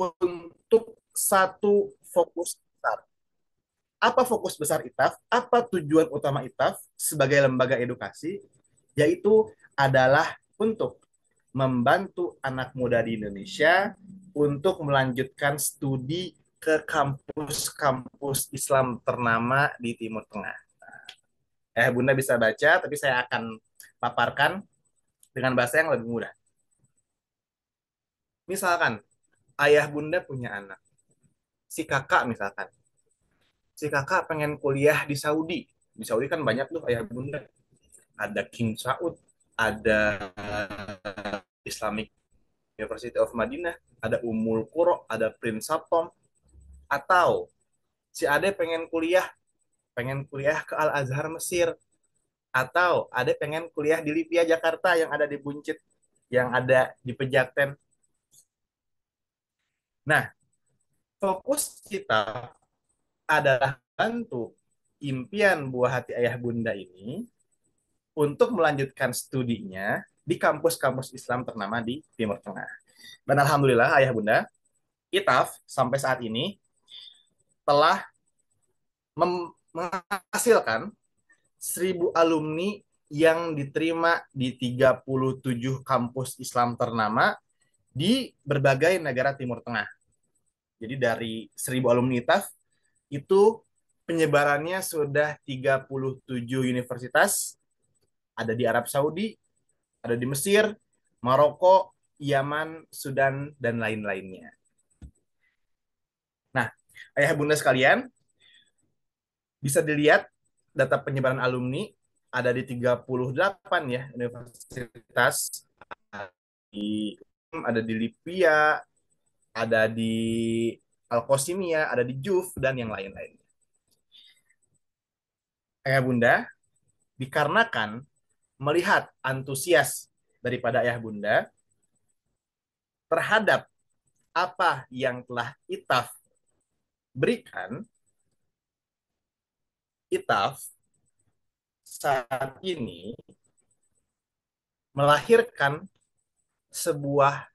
untuk satu fokus besar. Apa fokus besar ITAF? Apa tujuan utama ITAF sebagai lembaga edukasi? Yaitu adalah untuk membantu anak muda di Indonesia untuk melanjutkan studi ke kampus-kampus Islam ternama di Timur Tengah. Bunda bisa baca, tapi saya akan paparkan dengan bahasa yang lebih mudah. Misalkan, ayah bunda punya anak. Si kakak misalkan. Si kakak pengen kuliah di Saudi. Di Saudi kan banyak tuh ayah bunda. Ada King Saud, ada Islamic University of Madinah, ada Ummul Qura, ada Prince Satom. Atau si Ade pengen kuliah ke Al Azhar Mesir, atau Ade pengen kuliah di Lipia Jakarta yang ada di Buncit, yang ada di Pejaten. Nah, fokus kita adalah bantu impian buah hati ayah bunda ini untuk melanjutkan studinya di kampus-kampus Islam ternama di Timur Tengah. Dan alhamdulillah ayah bunda, ITAF sampai saat ini telah menghasilkan 1.000 alumni yang diterima di 37 kampus Islam ternama di berbagai negara Timur Tengah. Jadi dari 1.000 alumni ITAF itu penyebarannya sudah 37 universitas, ada di Arab Saudi, ada di Mesir, Maroko, Yaman, Sudan, dan lain-lainnya. Nah, ayah bunda sekalian, bisa dilihat data penyebaran alumni ada di 38 ya universitas, di ada di Lipia, ada di Al-Qasimiyah, ada di JUF, dan yang lain-lain. Ayah bunda, dikarenakan melihat antusias daripada ayah bunda terhadap apa yang telah ITAF berikan, ITAF saat ini melahirkan sebuah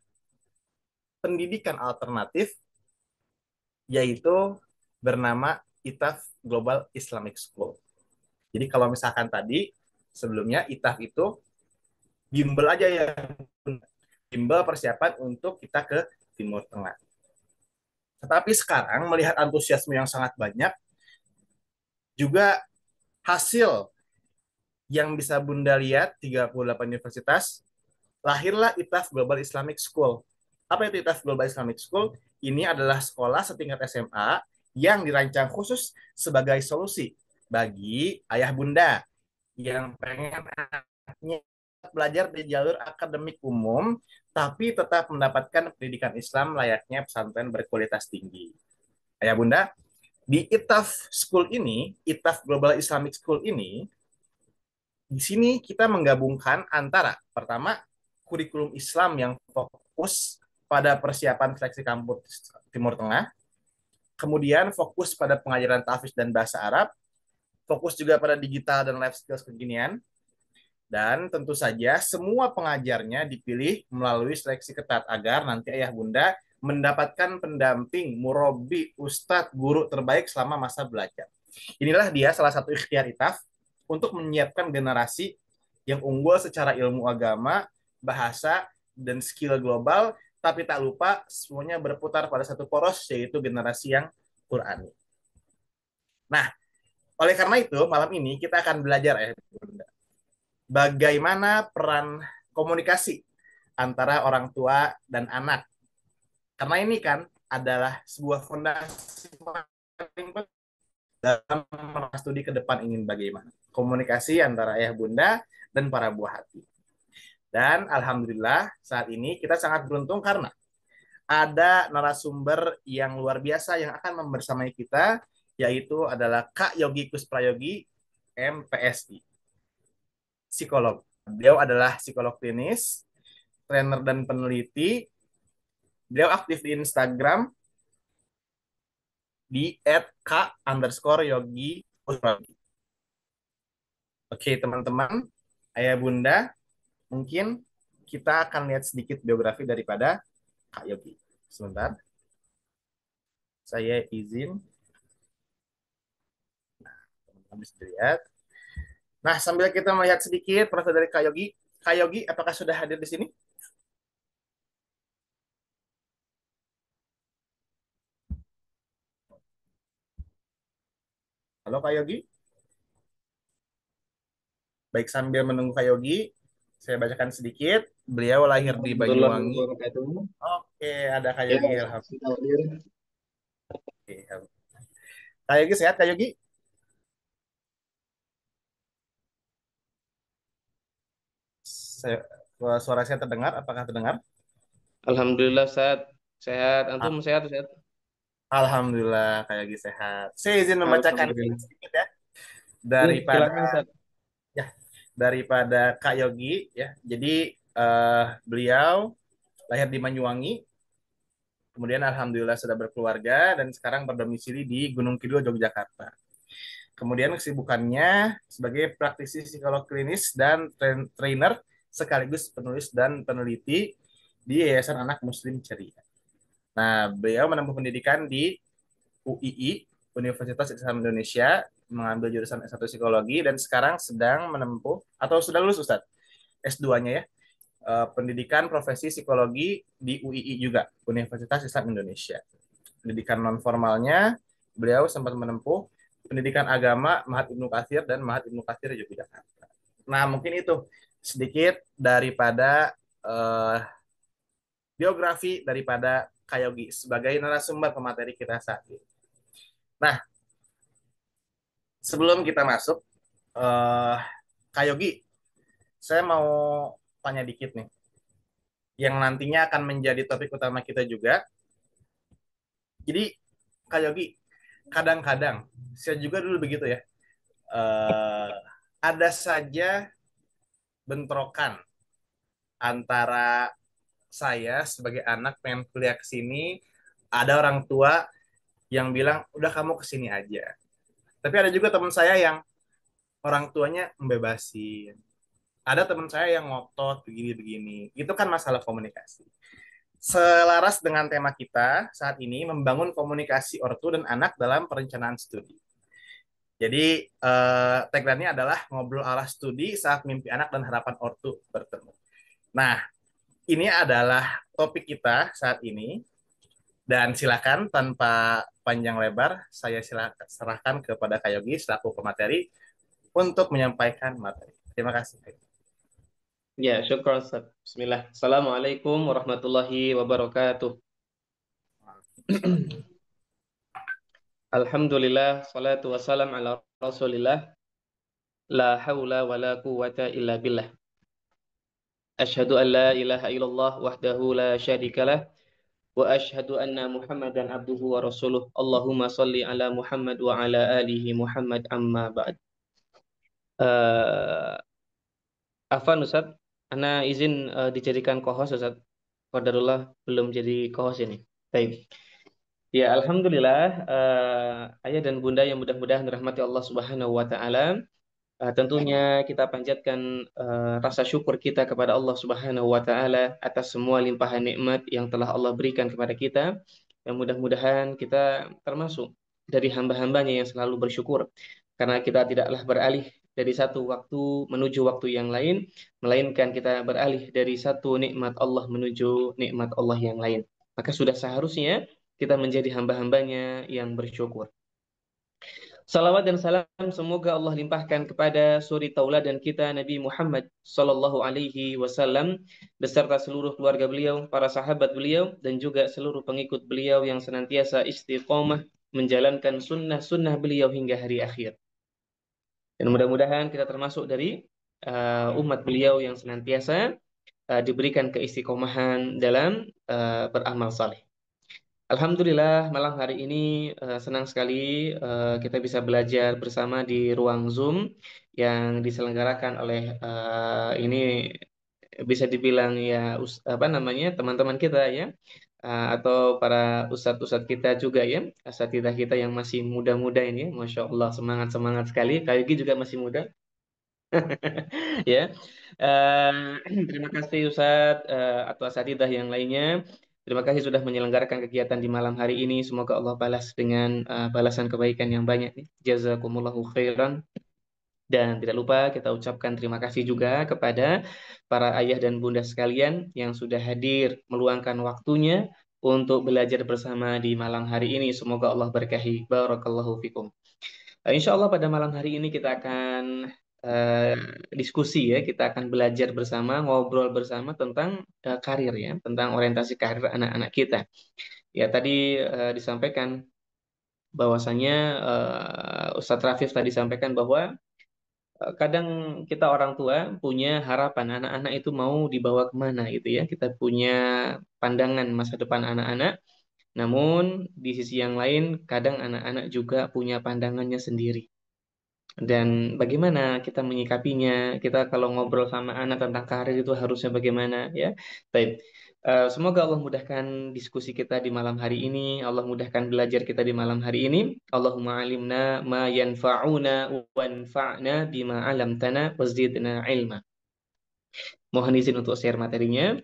pendidikan alternatif yaitu bernama ITAF Global Islamic School. Jadi kalau misalkan tadi sebelumnya ITAF itu bimbel aja ya, bimbel persiapan untuk kita ke Timur Tengah. Tetapi sekarang melihat antusiasme yang sangat banyak, juga hasil yang bisa Bunda lihat 38 universitas, lahirlah ITAF Global Islamic School. Apa itu ITAF Global Islamic School? Ini adalah sekolah setingkat SMA yang dirancang khusus sebagai solusi bagi ayah bunda yang pengen anaknya belajar di jalur akademik umum, tapi tetap mendapatkan pendidikan Islam layaknya pesantren berkualitas tinggi. Ayah bunda, di ITAF School ini, ITAF Global Islamic School ini, di sini kita menggabungkan antara pertama kurikulum Islam yang fokus pada persiapan seleksi kampus Timur Tengah, kemudian fokus pada pengajaran tahfiz dan bahasa Arab, fokus juga pada digital dan life skills kekinian, dan tentu saja semua pengajarnya dipilih melalui seleksi ketat agar nanti ayah bunda mendapatkan pendamping, murabi, ustadz, guru terbaik selama masa belajar. Inilah dia salah satu ikhtiar ITAF untuk menyiapkan generasi yang unggul secara ilmu agama, bahasa, dan skill global, tapi tak lupa semuanya berputar pada satu poros, yaitu generasi yang Qurani. Nah, oleh karena itu, malam ini kita akan belajar bagaimana peran komunikasi antara orang tua dan anak. Karena ini kan adalah sebuah fondasi dalam studi ke depan ingin bagaimana. Komunikasi antara ayah bunda dan para buah hati. Dan alhamdulillah saat ini kita sangat beruntung karena ada narasumber yang luar biasa yang akan membersamai kita, yaitu adalah Kak Yogi Kusprayogi, MPSI, psikolog. Beliau adalah psikolog klinis, trainer dan peneliti. Beliau aktif di Instagram di @k_yogi. Oke teman-teman, ayah bunda, mungkin kita akan lihat sedikit biografi daripada Kak Yogi. Sebentar. Saya izin, teman-teman bisa dilihat. Nah, sambil kita melihat sedikit profil dari Kak Yogi, apakah sudah hadir di sini? Halo Kak Yogi. Baik, sambil menunggu Kak Yogi, saya bacakan sedikit. Beliau lahir di Warahmatullahi Banyuwangi. wabarakatuh. Oke, ada Kak Ya, Yogi. Alhamdulillah. sudah hadir. Kak Yogi sehat, Kak Yogi? Saya, suara saya terdengar? Apakah terdengar? Alhamdulillah sehat. Sehat. Antum Ah, sehat, sehat. Alhamdulillah, Kak Yogi sehat. Saya izin membacakan Alhamdulillah. sedikit ya Silakan daripada Ustaz. ya daripada Kak Yogi ya. Jadi beliau lahir di Banyuwangi, kemudian alhamdulillah sudah berkeluarga dan sekarang berdomisili di Gunung Kidul, Yogyakarta. Kemudian kesibukannya sebagai praktisi psikolog klinis dan trainer sekaligus penulis dan peneliti di Yayasan Anak Muslim Ceria. Nah, beliau menempuh pendidikan di UII, Universitas Islam Indonesia, mengambil jurusan S1 Psikologi dan sekarang sedang menempuh atau sudah lulus Ustadz S2-nya ya, pendidikan profesi psikologi di UII juga, Universitas Islam Indonesia. Pendidikan non formalnya beliau sempat menempuh pendidikan agama Mahat Ibnu Katsir dan Mahat Ibnu Katsir Yogyakarta. Nah, mungkin itu sedikit daripada biografi daripada Kayogi sebagai narasumber pemateri kita saat ini. Nah, sebelum kita masuk, eh Kayogi, saya mau tanya dikit nih, yang nantinya akan menjadi topik utama kita juga. Jadi, Kayogi, kadang-kadang saya juga dulu begitu ya, eh, ada saja bentrokan antara saya sebagai anak pengen kuliah ke sini, ada orang tua yang bilang udah kamu ke sini aja. Tapi ada juga teman saya yang orang tuanya membebasin. Ada teman saya yang ngotot begini-begini. Itu kan masalah komunikasi. Selaras dengan tema kita saat ini membangun komunikasi ortu dan anak dalam perencanaan studi. Jadi tagline-nya adalah ngobrol arah studi saat mimpi anak dan harapan ortu bertemu. Nah, ini adalah topik kita saat ini dan silakan tanpa panjang lebar saya silakan serahkan kepada Kayogi selaku pemateri untuk menyampaikan materi. Terima kasih. Ya, syukur Ustaz. Bismillah. Assalamualaikum warahmatullahi wabarakatuh. Alhamdulillah, salatu wassalam ala Rasulillah. La haula wa la quwata illa billah. Asyhadu an la ilaha illallah wahdahu la syarikalah. Wa asyhadu anna Muhammadan abduhu wa rasuluh. Allahumma salli ala Muhammad wa ala alihi Muhammad amma ba'd. Eh, Afan Ustaz, Ana izin dijadikan co-host Ustaz. Qadarullah belum jadi co-host ini. Baik. Ya, Alhamdulillah, ayah dan bunda yang mudah-mudahan dirahmati Allah Subhanahu wa Ta'ala. Tentunya kita panjatkan rasa syukur kita kepada Allah Subhanahu wa Ta'ala atas semua limpahan nikmat yang telah Allah berikan kepada kita. Dan mudah-mudahan kita termasuk dari hamba-hambanya yang selalu bersyukur. Karena kita tidaklah beralih dari satu waktu menuju waktu yang lain, melainkan kita beralih dari satu nikmat Allah menuju nikmat Allah yang lain. Maka sudah seharusnya kita menjadi hamba-hambanya yang bersyukur. Salawat dan salam semoga Allah limpahkan kepada suri tauladan kita Nabi Muhammad sallallahu alaihi wasallam beserta seluruh keluarga beliau, para sahabat beliau dan juga seluruh pengikut beliau yang senantiasa istiqomah menjalankan sunnah-sunnah beliau hingga hari akhir. Dan mudah-mudahan kita termasuk dari umat beliau yang senantiasa diberikan keistiqomahan dalam beramal saleh. Alhamdulillah malam hari ini senang sekali kita bisa belajar bersama di ruang Zoom yang diselenggarakan oleh ini bisa dibilang ya apa namanya teman-teman kita ya atau para ustadz-ustadz kita juga ya asatidah kita yang masih muda-muda ini Masya Allah semangat-semangat sekali Kak Yogi juga masih muda ya. Terima kasih Ustadz atau asatidah yang lainnya. Terima kasih sudah menyelenggarakan kegiatan di malam hari ini. Semoga Allah balas dengan balasan kebaikan yang banyak. Jazakumullahu khairan. Dan tidak lupa kita ucapkan terima kasih juga kepada para ayah dan bunda sekalian yang sudah hadir meluangkan waktunya untuk belajar bersama di malam hari ini. Semoga Allah berkahi. Barakallahu fikum. Insya Allah pada malam hari ini kita akan eh, diskusi ya, kita akan belajar bersama, ngobrol bersama tentang karir ya, tentang orientasi karir anak-anak kita. Ya tadi disampaikan bahwasanya Ustadz Rafif tadi sampaikan bahwa kadang kita orang tua punya harapan anak-anak itu mau dibawa kemana gitu ya. Kita punya pandangan masa depan anak-anak, namun di sisi yang lain kadang anak-anak juga punya pandangannya sendiri. Dan bagaimana kita menyikapinya? Kita kalau ngobrol sama anak tentang karir itu harusnya bagaimana ya? Baik. Semoga Allah mudahkan diskusi kita di malam hari ini. Allah mudahkan belajar kita di malam hari ini. Allahumma alimna ma yanfa'una wanfa'na bima 'allamtana wazidna ilma. Mohon izin untuk share materinya.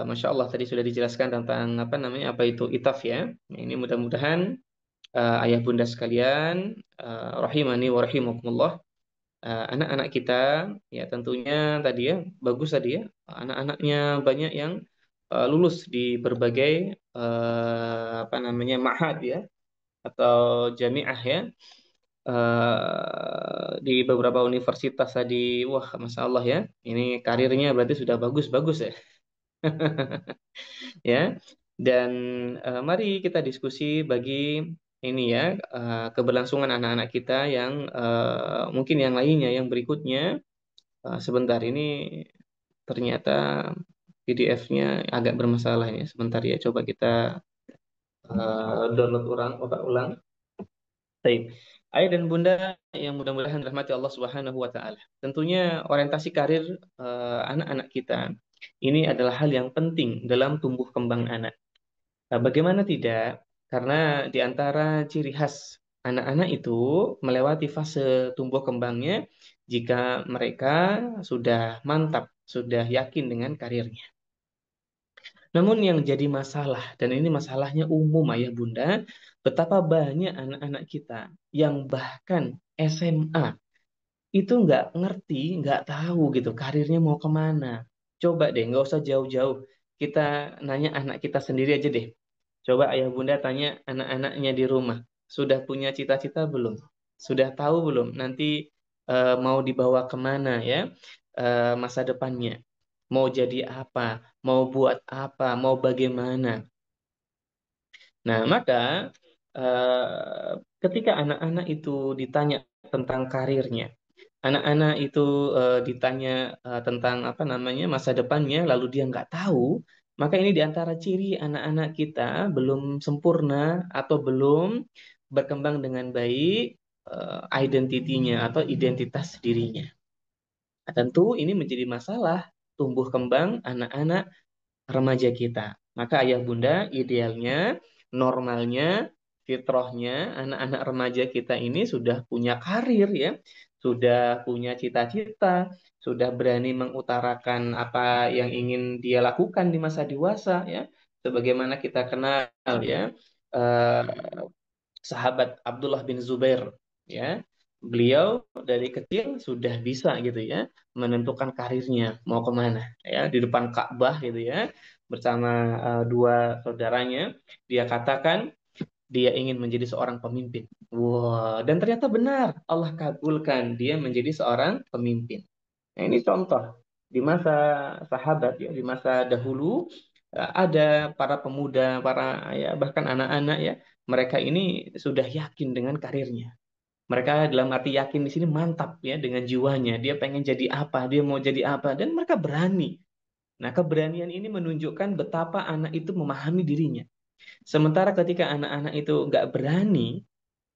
Masya Allah tadi sudah dijelaskan tentang apa namanya apa itu itaf ya. Ini mudah-mudahan ayah bunda sekalian, rahimani wa rahimakumullah, anak-anak kita ya tentunya tadi ya bagus tadi ya anak-anaknya banyak yang lulus di berbagai apa namanya ma'had ya atau jamiah ya, di beberapa universitas tadi. Wah masya Allah ya, ini karirnya berarti sudah bagus-bagus ya. Ya dan mari kita diskusi bagi ini ya, keberlangsungan anak-anak kita yang mungkin yang lainnya yang berikutnya. Sebentar ini ternyata PDF-nya agak bermasalah ya. Sebentar ya, coba kita download ulang. Baik. Ayah dan bunda yang mudah-mudahan rahmati Allah Subhanahu wa taala. Tentunya orientasi karir anak-anak kita ini adalah hal yang penting dalam tumbuh kembang anak. Bagaimana tidak? Karena di antara ciri khas anak-anak itu melewati fase tumbuh kembangnya jika mereka sudah mantap, sudah yakin dengan karirnya. Namun yang jadi masalah, dan ini masalahnya umum ayah bunda, betapa banyak anak-anak kita yang bahkan SMA itu nggak ngerti, nggak tahu gitu karirnya mau kemana. Coba deh, nggak usah jauh-jauh. Kita nanya anak kita sendiri aja deh. Coba ayah bunda tanya anak-anaknya di rumah, sudah punya cita-cita belum? Sudah tahu belum nanti mau dibawa kemana ya masa depannya? Mau jadi apa? Mau buat apa? Mau bagaimana? Nah, maka ketika anak-anak itu ditanya tentang karirnya, anak-anak itu ditanya tentang apa namanya masa depannya, lalu dia nggak tahu, maka ini diantara ciri anak-anak kita belum sempurna atau belum berkembang dengan baik identitinya atau identitas dirinya. Nah, tentu ini menjadi masalah tumbuh kembang anak-anak remaja kita. Maka ayah bunda idealnya, normalnya, fitrahnya anak-anak remaja kita ini sudah punya karir ya, sudah punya cita-cita, sudah berani mengutarakan apa yang ingin dia lakukan di masa dewasa ya. Sebagaimana kita kenal ya, eh, sahabat Abdullah bin Zubair ya. Beliau dari kecil sudah bisa gitu ya menentukan karirnya mau kemana ya di depan Ka'bah gitu ya bersama dua saudaranya dia katakan dia ingin menjadi seorang pemimpin. Wah, dan ternyata benar Allah kabulkan dia menjadi seorang pemimpin. Nah, ini contoh di masa sahabat ya, di masa dahulu ada para pemuda, para ya bahkan anak-anak ya, mereka ini sudah yakin dengan karirnya. Mereka dalam arti yakin di sini mantap ya dengan jiwanya. Dia pengen jadi apa, dia mau jadi apa, dan mereka berani. Nah, keberanian ini menunjukkan betapa anak itu memahami dirinya. Sementara ketika anak-anak itu nggak berani,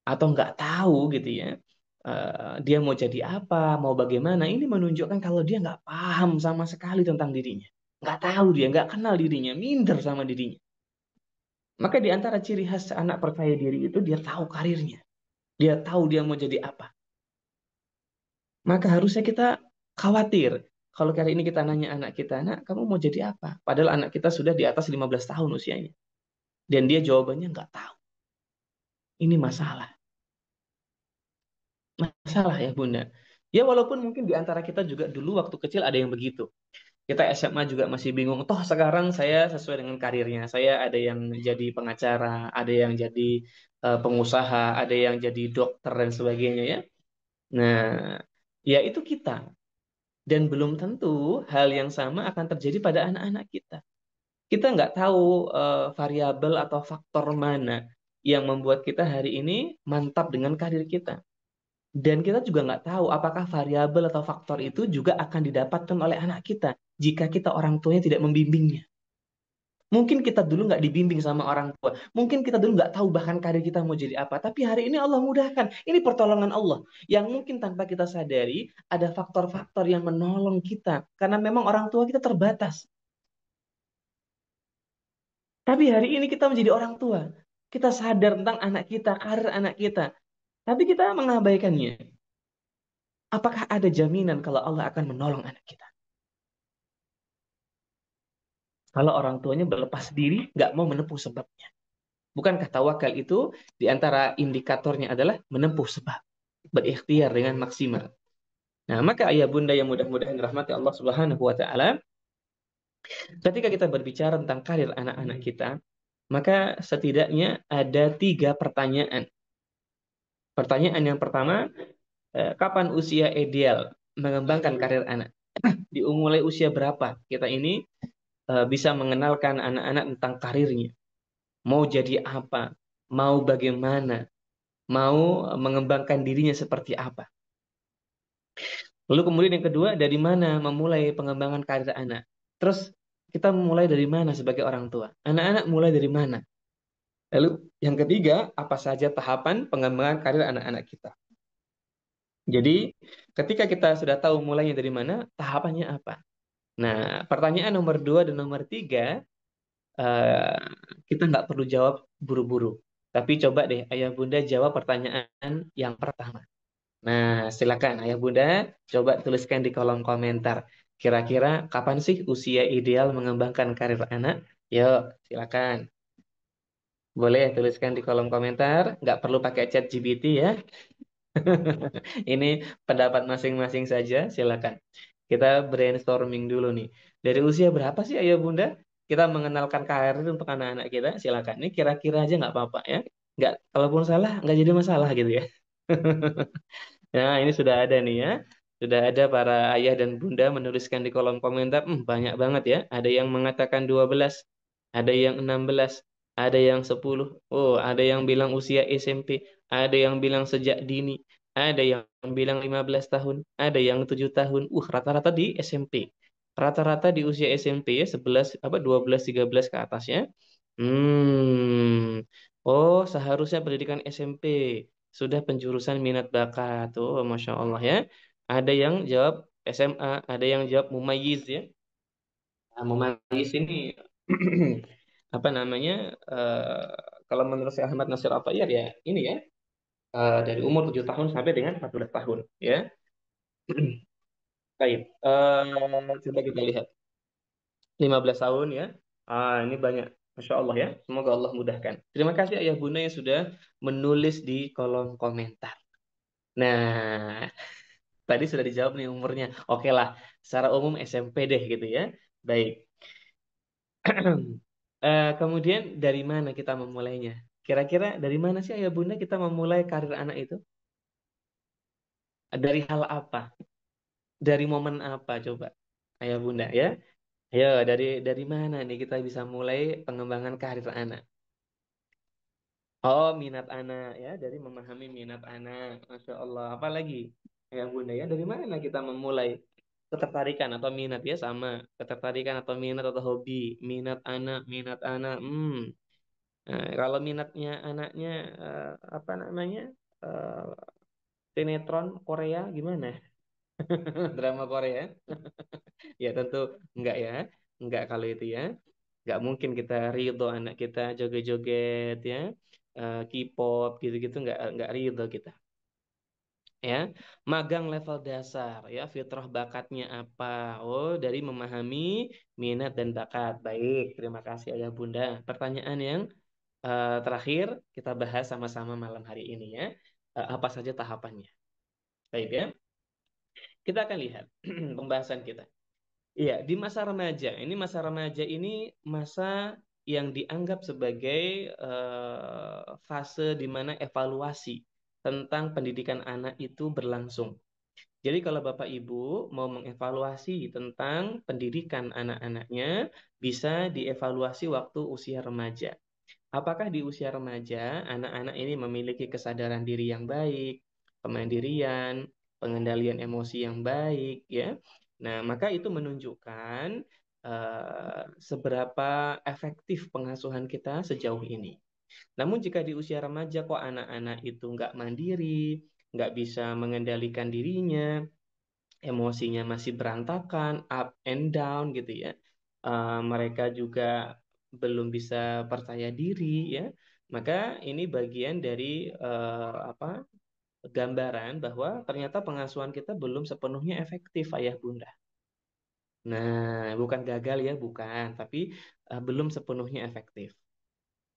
atau nggak tahu gitu ya dia mau jadi apa mau bagaimana ini menunjukkan kalau dia nggak paham sama sekali tentang dirinya, nggak tahu, dia nggak kenal dirinya, minder sama dirinya. Maka di antara ciri khas anak percaya diri itu dia tahu karirnya, dia tahu dia mau jadi apa. Maka harusnya kita khawatir Kalau kali ini kita nanya anak kita, "Nak, kamu mau jadi apa?" Padahal anak kita sudah di atas 15 tahun usianya. Dan dia jawabannya nggak tahu. Ini masalah. Masalah ya Bunda. Ya walaupun mungkin di antara kita juga dulu waktu kecil ada yang begitu. Kita SMA juga masih bingung. Toh sekarang saya sesuai dengan karirnya. Saya ada yang jadi pengacara, ada yang jadi pengusaha, ada yang jadi dokter dan sebagainya ya. Nah, ya itu kita. Dan belum tentu hal yang sama akan terjadi pada anak-anak kita. Kita nggak tahu variabel atau faktor mana yang membuat kita hari ini mantap dengan karir kita. Dan kita juga nggak tahu apakah variabel atau faktor itu juga akan didapatkan oleh anak kita jika kita orang tuanya tidak membimbingnya. Mungkin kita dulu nggak dibimbing sama orang tua. Mungkin kita dulu nggak tahu bahkan karir kita mau jadi apa. Tapi hari ini Allah mudahkan. Ini pertolongan Allah. Yang mungkin tanpa kita sadari, ada faktor-faktor yang menolong kita. Karena memang orang tua kita terbatas. Tapi hari ini kita menjadi orang tua. Kita sadar tentang anak kita, karir anak kita. Tapi kita mengabaikannya. Apakah ada jaminan kalau Allah akan menolong anak kita? Kalau orang tuanya berlepas diri, nggak mau menempuh sebabnya. Bukankah tawakal itu di antara indikatornya adalah menempuh sebab, berikhtiar dengan maksimal. Nah, maka ayah bunda yang mudah-mudahan rahmati Allah Subhanahu wa taala, ketika kita berbicara tentang karir anak-anak kita, maka setidaknya ada 3 pertanyaan. Pertanyaan yang pertama, kapan usia ideal mengembangkan karir anak? Mulai usia berapa kita ini bisa mengenalkan anak-anak tentang karirnya? Mau jadi apa? Mau bagaimana? Mau mengembangkan dirinya seperti apa? Lalu kemudian yang kedua, dari mana memulai pengembangan karir anak? Terus kita memulai dari mana sebagai orang tua? Anak-anak mulai dari mana? Lalu yang ketiga, apa saja tahapan pengembangan karir anak-anak kita? Jadi ketika kita sudah tahu mulainya dari mana, tahapannya apa? Nah, pertanyaan nomor 2 dan nomor 3, eh, kita nggak perlu jawab buru-buru. Tapi coba deh ayah bunda jawab pertanyaan yang pertama. Nah, silakan ayah bunda coba tuliskan di kolom komentar. Kira-kira kapan sih usia ideal mengembangkan karir anak? Yuk, silakan. Boleh tuliskan di kolom komentar. Nggak perlu pakai chat GPT ya. Ini pendapat masing-masing saja. Silakan. Kita brainstorming dulu nih. Dari usia berapa sih ayah bunda? Kita mengenalkan karir untuk anak-anak kita. Silakan. Ini kira-kira aja nggak apa-apa ya. Nggak, kalaupun salah nggak jadi masalah gitu ya. Nah, ini sudah ada nih ya. Sudah ada para ayah dan bunda menuliskan di kolom komentar. Banyak banget ya. Ada yang mengatakan 12, ada yang 16, ada yang 10. Oh, ada yang bilang usia SMP, ada yang bilang sejak dini, ada yang bilang 15 tahun, ada yang 7 tahun. Rata-rata di SMP. Rata-rata di usia SMP ya 11 apa 12 13 ke atas ya. Hmm. Oh, seharusnya pendidikan SMP sudah penjurusan minat bakat. Oh, Masya Allah ya. Ada yang jawab SMA, ada yang jawab mumayyiz ya. Nah, mumayyiz ini apa namanya? eh, Kalau menurut saya Ahmad Nasir Atayar ya ini ya dari umur 7 tahun sampai dengan 14 tahun ya. Baik, coba kita lihat 15 tahun ya. Ini banyak. Masya Allah ya. Semoga Allah mudahkan. Terima kasih ayah bunda yang sudah menulis di kolom komentar. Nah, tadi sudah dijawab nih umurnya. Oke lah, secara umum SMP deh gitu ya. Baik. Kemudian dari mana kita memulainya? Kira-kira dari mana sih ayah bunda kita memulai karir anak itu? Dari hal apa? Dari momen apa coba? Ayah bunda ya. Ayo dari mana nih kita bisa mulai pengembangan karir anak? Oh, minat anak ya, dari memahami minat anak. Masya Allah. Apalagi ayah bunda ya, dari mana kita memulai ketertarikan atau minat ya sama ketertarikan atau minat atau hobi minat anak kalau minatnya anaknya apa namanya eh, sinetron Korea gimana drama Korea ya tentu enggak ya enggak kalau itu ya enggak mungkin kita ridho anak kita joget-joget ya K-pop gitu-gitu enggak ridho kita ya. Magang level dasar, ya, fitrah bakatnya apa? Oh, dari memahami minat dan bakat. Baik, terima kasih Ayah Bunda. Pertanyaan yang terakhir kita bahas sama-sama malam hari ini, ya. Apa saja tahapannya? Baik, ya. Kita akan lihat pembahasan kita. Iya, di masa remaja. Ini masa remaja ini masa yang dianggap sebagai fase di mana evaluasi tentang pendidikan anak itu berlangsung. Jadi kalau Bapak Ibu mau mengevaluasi tentang pendidikan anak-anaknya, bisa dievaluasi waktu usia remaja. Apakah di usia remaja anak-anak ini memiliki kesadaran diri yang baik, kemandirian, pengendalian emosi yang baik, ya? Nah, maka itu menunjukkan seberapa efektif pengasuhan kita sejauh ini. Namun jika di usia remaja kok anak-anak itu nggak mandiri, nggak bisa mengendalikan dirinya, emosinya masih berantakan, up and down gitu ya. Mereka juga belum bisa percaya diri ya. Maka ini bagian dari apa gambaran bahwa ternyata pengasuhan kita belum sepenuhnya efektif ayah bunda. Nah, bukan gagal ya, bukan, tapi belum sepenuhnya efektif.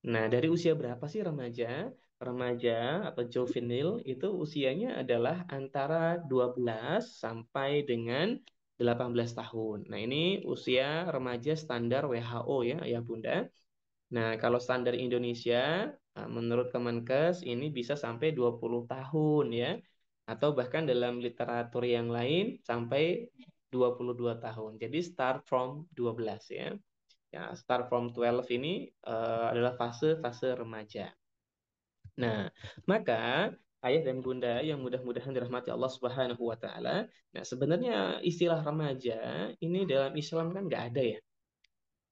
Nah, dari usia berapa sih remaja? Remaja atau juvenil itu usianya adalah antara 12 sampai dengan 18 tahun. Nah, ini usia remaja standar WHO ya, ya Bunda. Nah, kalau standar Indonesia, menurut Kemenkes ini bisa sampai 20 tahun ya. Atau bahkan dalam literatur yang lain sampai 22 tahun. Jadi start from 12 ya. Ya, start from 12 ini adalah fase-fase remaja. Nah, maka ayah dan bunda yang mudah-mudahan dirahmati Allah Subhanahu wa taala, nah sebenarnya istilah remaja ini dalam Islam kan nggak ada ya.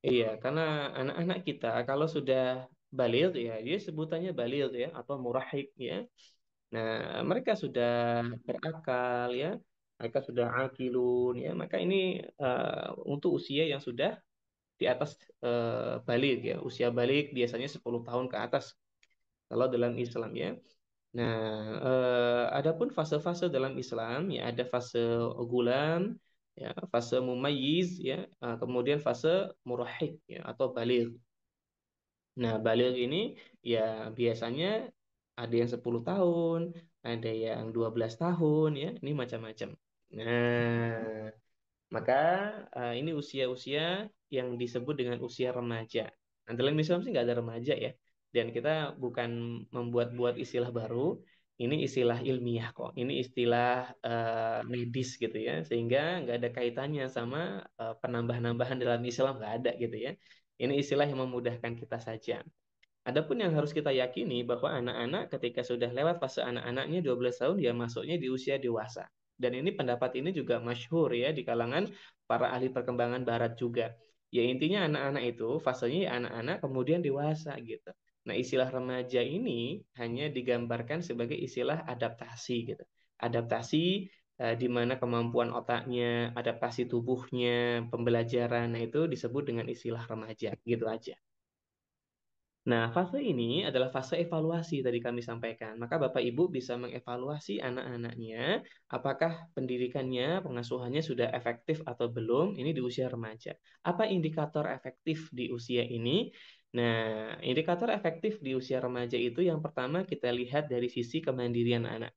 Iya, karena anak-anak kita kalau sudah baligh ya, dia sebutannya baligh ya atau murahik ya. Nah, mereka sudah berakal ya, mereka sudah akilun ya. Maka ini untuk usia yang sudah di atas balik ya. Usia balik biasanya 10 tahun ke atas kalau dalam Islam ya. Nah, adapun fase-fase dalam Islam ya ada fase gulam ya, fase mumayyiz ya, kemudian fase murahik ya atau baligh. Nah, baligh ini ya biasanya ada yang 10 tahun, ada yang 12 tahun ya, ini macam-macam. Nah, maka ini usia-usia yang disebut dengan usia remaja. Nah, dalam Islam sih nggak ada remaja ya. Dan kita bukan membuat-buat istilah baru. Ini istilah ilmiah kok. Ini istilah medis gitu ya. Sehingga nggak ada kaitannya sama penambah-nambahan dalam Islam nggak ada gitu ya. Ini istilah yang memudahkan kita saja. Adapun yang harus kita yakini bahwa anak-anak ketika sudah lewat fase anak-anaknya 12 tahun dia masuknya di usia dewasa. Dan ini pendapat ini juga masyhur ya di kalangan para ahli perkembangan barat juga. Ya intinya anak-anak itu fasenya ya anak-anak kemudian dewasa gitu. Nah, istilah remaja ini hanya digambarkan sebagai istilah adaptasi gitu. Adaptasi di mana kemampuan otaknya, adaptasi tubuhnya, pembelajaran, nah itu disebut dengan istilah remaja gitu aja. Nah, fase ini adalah fase evaluasi tadi kami sampaikan. Maka Bapak Ibu bisa mengevaluasi anak-anaknya, apakah pendidikannya, pengasuhannya sudah efektif atau belum, ini di usia remaja. Apa indikator efektif di usia ini? Nah, indikator efektif di usia remaja itu yang pertama kita lihat dari sisi kemandirian anak,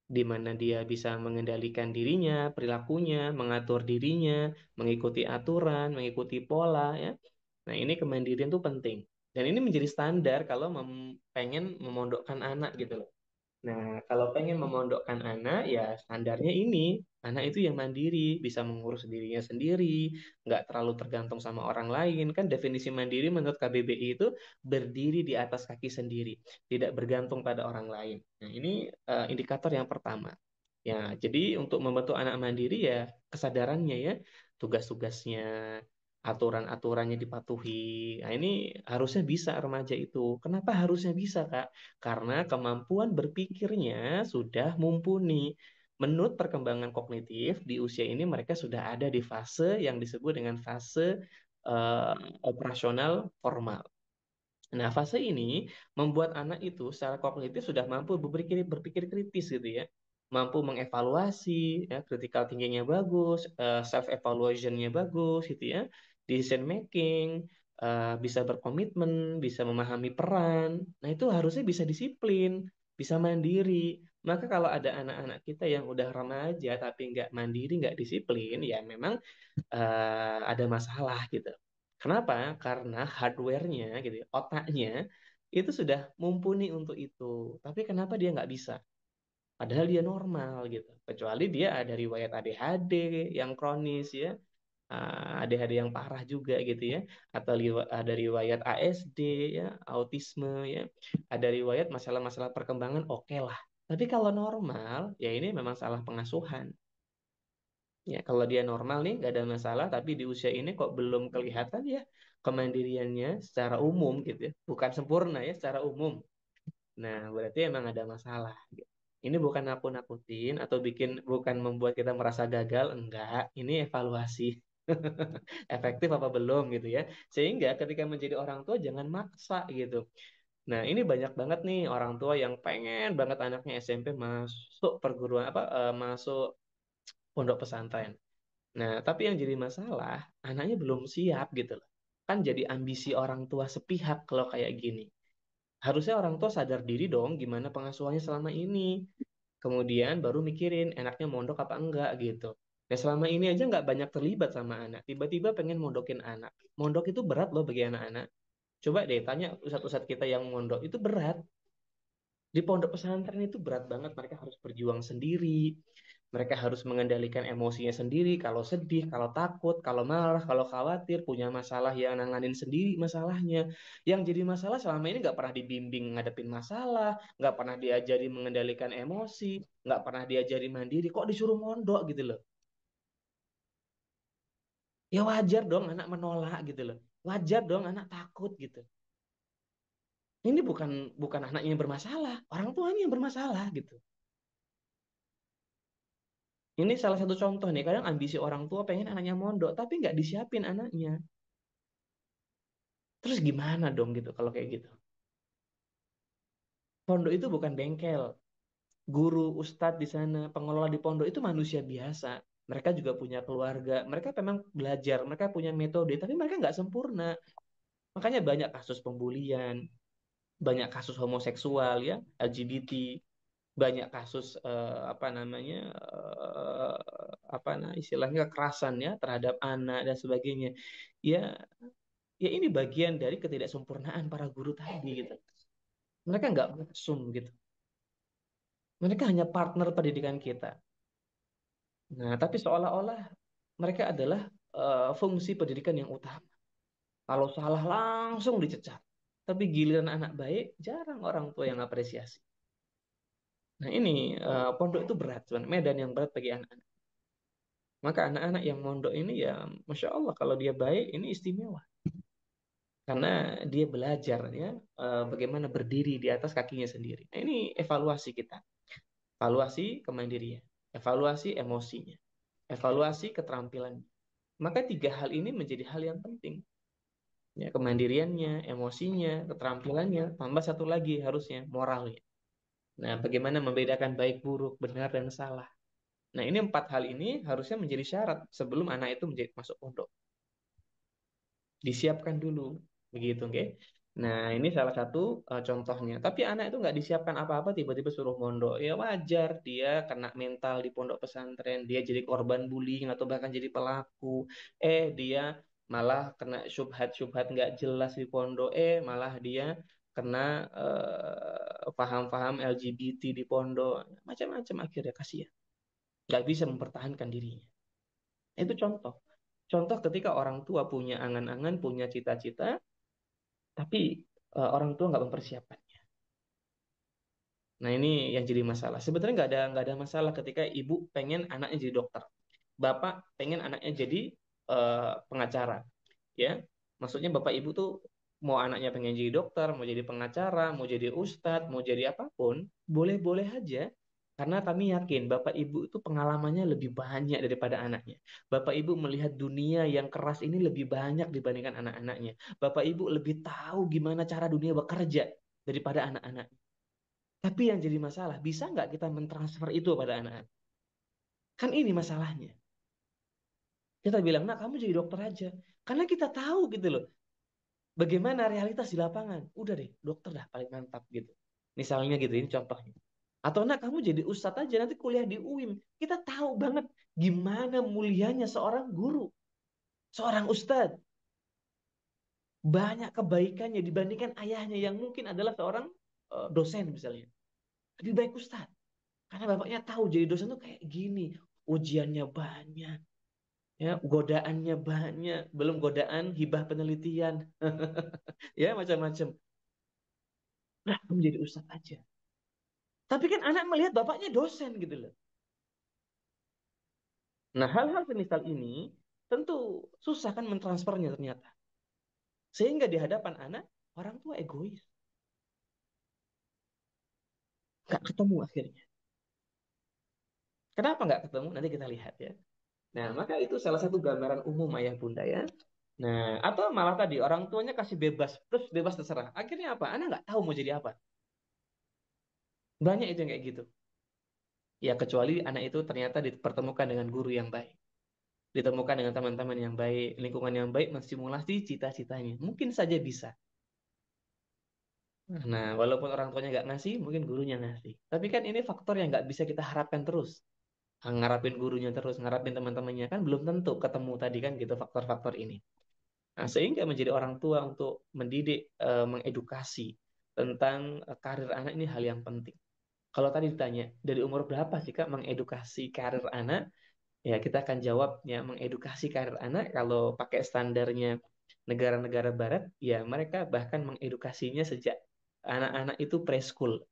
di mana dia bisa mengendalikan dirinya, perilakunya, mengatur dirinya, mengikuti aturan, mengikuti pola, ya. Nah, ini kemandirian itu penting. Dan ini menjadi standar kalau pengen memondokkan anak gitu loh. Nah, kalau pengen memondokkan anak, ya standarnya ini. Anak itu yang mandiri, bisa mengurus dirinya sendiri, nggak terlalu tergantung sama orang lain. Kan definisi mandiri menurut KBBI itu berdiri di atas kaki sendiri, tidak bergantung pada orang lain. Nah, ini indikator yang pertama. Ya, jadi untuk membentuk anak mandiri ya kesadarannya ya, tugas-tugasnya, aturan-aturannya dipatuhi. Nah, ini harusnya bisa remaja itu. Kenapa harusnya bisa, Kak? Karena kemampuan berpikirnya sudah mumpuni. Menurut perkembangan kognitif, di usia ini mereka sudah ada di fase yang disebut dengan fase eh, operasional formal. Nah, fase ini membuat anak itu secara kognitif sudah mampu berpikir kritis gitu ya. mampu mengevaluasi, ya, critical thinking-nya bagus, self evaluation-nya bagus gitu ya, decision making, bisa berkomitmen, bisa memahami peran. Nah, itu harusnya bisa disiplin, bisa mandiri. Maka kalau ada anak-anak kita yang udah remaja tapi nggak mandiri, nggak disiplin, ya memang ada masalah gitu. Kenapa? Karena hardware-nya gitu, ya, otaknya itu sudah mumpuni untuk itu. Tapi kenapa dia nggak bisa? Padahal dia normal gitu. Kecuali dia ada riwayat ADHD yang kronis ya, ADHD yang parah juga gitu ya, atau ada riwayat ASD ya, autisme ya, ada riwayat masalah-masalah perkembangan, oke lah. Tapi kalau normal, ya ini memang salah pengasuhan. Ya, kalau dia normal nih, nggak ada masalah, tapi di usia ini kok belum kelihatan ya kemandiriannya secara umum gitu ya. Bukan sempurna ya, secara umum. Nah, berarti emang ada masalah. Gitu. Ini bukan nakut-nakutin atau bukan membuat kita merasa gagal, enggak. Ini evaluasi. Efektif apa belum gitu ya. Sehingga ketika menjadi orang tua jangan maksa gitu. Nah, ini banyak banget nih orang tua yang pengen banget anaknya SMP masuk perguruan masuk pondok pesantren. Nah, tapi yang jadi masalah, anaknya belum siap gitu loh. Kan jadi ambisi orang tua sepihak kalau kayak gini. Harusnya orang tua sadar diri dong gimana pengasuhannya selama ini. Kemudian baru mikirin enaknya mondok apa enggak gitu. Nah, selama ini aja nggak banyak terlibat sama anak. Tiba-tiba pengen mondokin anak. Mondok itu berat loh bagi anak-anak. Coba deh tanya ustadz-ustadz kita yang mondok itu berat. Di pondok pesantren itu berat banget. Mereka harus berjuang sendiri. Mereka harus mengendalikan emosinya sendiri. Kalau sedih, kalau takut, kalau marah, kalau khawatir, punya masalah yang nanganin sendiri masalahnya. Yang jadi masalah selama ini nggak pernah dibimbing ngadepin masalah, nggak pernah diajari mengendalikan emosi, nggak pernah diajari mandiri. Kok disuruh mondok gitu loh? Ya wajar dong anak menolak gitu loh. Wajar dong anak takut gitu. Ini bukan bukan anaknya yang bermasalah, orang tuanya yang bermasalah gitu. Ini salah satu contoh nih, kadang ambisi orang tua pengen anaknya mondok, tapi nggak disiapin anaknya. Terus gimana dong gitu kalau kayak gitu? Pondok itu bukan bengkel. Guru, ustadz di sana, pengelola di pondok itu manusia biasa. Mereka juga punya keluarga. Mereka memang belajar, mereka punya metode, tapi mereka nggak sempurna. Makanya banyak kasus pembulian, banyak kasus homoseksual ya, LGBT, banyak kasus apa namanya istilahnya kekerasan ya terhadap anak dan sebagainya. Ya, ya ini bagian dari ketidaksempurnaan para guru tadi gitu. Mereka nggak maksum gitu. Mereka hanya partner pendidikan kita. Nah, tapi seolah-olah mereka adalah fungsi pendidikan yang utama. Kalau salah langsung dicecat. Tapi giliran anak baik, jarang orang tua yang apresiasi. Nah, ini pondok itu berat, sebenarnya medan yang berat bagi anak-anak. Maka anak-anak yang mondok ini ya, Masya Allah, kalau dia baik, ini istimewa. Karena dia belajar ya, bagaimana berdiri di atas kakinya sendiri. Nah, ini evaluasi kita. Evaluasi kemandirian, evaluasi emosinya, evaluasi keterampilannya. Maka tiga hal ini menjadi hal yang penting. Ya, kemandiriannya, emosinya, keterampilannya, tambah satu lagi harusnya moralnya. Nah, bagaimana membedakan baik buruk, benar dan salah. Nah, ini empat hal ini harusnya menjadi syarat sebelum anak itu menjadi masuk pondok. Disiapkan dulu, begitu, oke? Nah, ini salah satu contohnya. Tapi anak itu nggak disiapkan apa-apa, tiba-tiba suruh mondok. Ya wajar, dia kena mental di pondok pesantren, dia jadi korban bullying atau bahkan jadi pelaku. Dia malah kena syubhat-syubhat nggak jelas di pondok. Malah dia kena paham-paham LGBT di pondok. Macam-macam akhirnya kasihan. Nggak bisa mempertahankan dirinya. Itu contoh. Contoh ketika orang tua punya angan-angan, punya cita-cita, tapi orang tua nggak mempersiapkannya. Nah, ini yang jadi masalah. Sebetulnya nggak ada masalah ketika ibu pengen anaknya jadi dokter, bapak pengen anaknya jadi pengacara, ya. Maksudnya bapak ibu tuh mau anaknya pengen jadi dokter, mau jadi pengacara, mau jadi ustadz, mau jadi apapun, boleh-boleh aja. Karena kami yakin bapak ibu itu pengalamannya lebih banyak daripada anaknya. Bapak ibu melihat dunia yang keras ini lebih banyak dibandingkan anak-anaknya. Bapak ibu lebih tahu gimana cara dunia bekerja daripada anak-anak. Tapi yang jadi masalah, bisa nggak kita mentransfer itu pada anak-anak? Kan ini masalahnya. Kita bilang, nah kamu jadi dokter aja. Karena kita tahu gitu loh, bagaimana realitas di lapangan. Udah deh, dokter dah paling mantap gitu. Misalnya gitu, ini contohnya. Atau nak kamu jadi ustadz aja, nanti kuliah di UIN. Kita tahu banget gimana mulianya seorang guru, seorang ustadz. Banyak kebaikannya dibandingkan ayahnya yang mungkin adalah seorang dosen misalnya. Lebih baik ustadz. Karena bapaknya tahu jadi dosen tuh kayak gini. Ujiannya banyak, ya, godaannya banyak, belum godaan hibah penelitian. Ya, macam-macam. Nah, kamu jadi ustadz aja. Tapi kan anak melihat bapaknya dosen gitu loh. Nah, hal-hal semisal ini tentu susah kan mentransfernya ternyata. Sehingga di hadapan anak, orang tua egois. Nggak ketemu akhirnya. Kenapa nggak ketemu? Nanti kita lihat ya. Nah, maka itu salah satu gambaran umum ayah bunda ya. Nah, atau malah tadi orang tuanya kasih bebas, terus bebas terserah. Akhirnya apa? Anak nggak tahu mau jadi apa. Banyak itu yang kayak gitu. Ya, kecuali anak itu ternyata dipertemukan dengan guru yang baik. Ditemukan dengan teman-teman yang baik, lingkungan yang baik, menstimulasi cita-citanya. Mungkin saja bisa. Nah, walaupun orang tuanya nggak ngasih, mungkin gurunya ngasih. Tapi kan ini faktor yang nggak bisa kita harapkan terus. Ngarapin gurunya terus, ngarapin teman-temannya kan belum tentu ketemu tadi kan gitu faktor-faktor ini. Nah, sehingga menjadi orang tua untuk mendidik, mengedukasi tentang karir anak ini hal yang penting. Kalau tadi ditanya, dari umur berapa sih Kak mengedukasi karir anak? Ya, kita akan jawab ya mengedukasi karir anak kalau pakai standarnya negara-negara barat, ya mereka bahkan mengedukasinya sejak anak-anak itu preschool.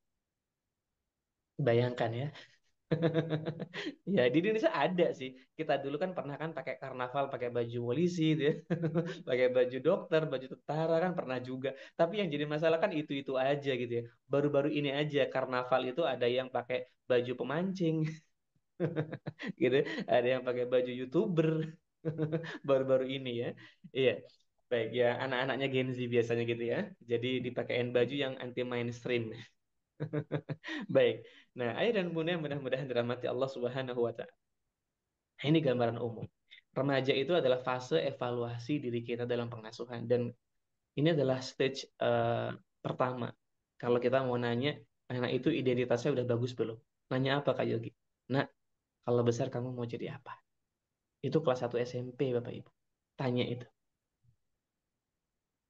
Bayangkan ya. Ya, di Indonesia ada sih. Kita dulu kan pernah kan pakai karnaval, pakai baju polisi gitu ya. Pakai baju dokter, baju tentara kan pernah juga. Tapi yang jadi masalah kan itu-itu aja gitu ya. Baru-baru ini aja karnaval itu ada yang pakai baju pemancing gitu. Ada yang pakai baju YouTuber baru-baru ini ya. Iya. Baik ya, anak-anaknya Gen Z biasanya gitu ya. Jadi dipakein baju yang anti mainstream. Baik. Nah, ayah dan bunda yang mudah-mudahan dirahmati Allah Subhanahu wa taala. Ini gambaran umum. Remaja itu adalah fase evaluasi diri kita dalam pengasuhan dan ini adalah stage pertama. Kalau kita mau nanya, anak itu identitasnya udah bagus belum? Nanya apa Kak Yogi? Nah, kalau besar kamu mau jadi apa? Itu kelas 1 SMP, Bapak Ibu. Tanya itu.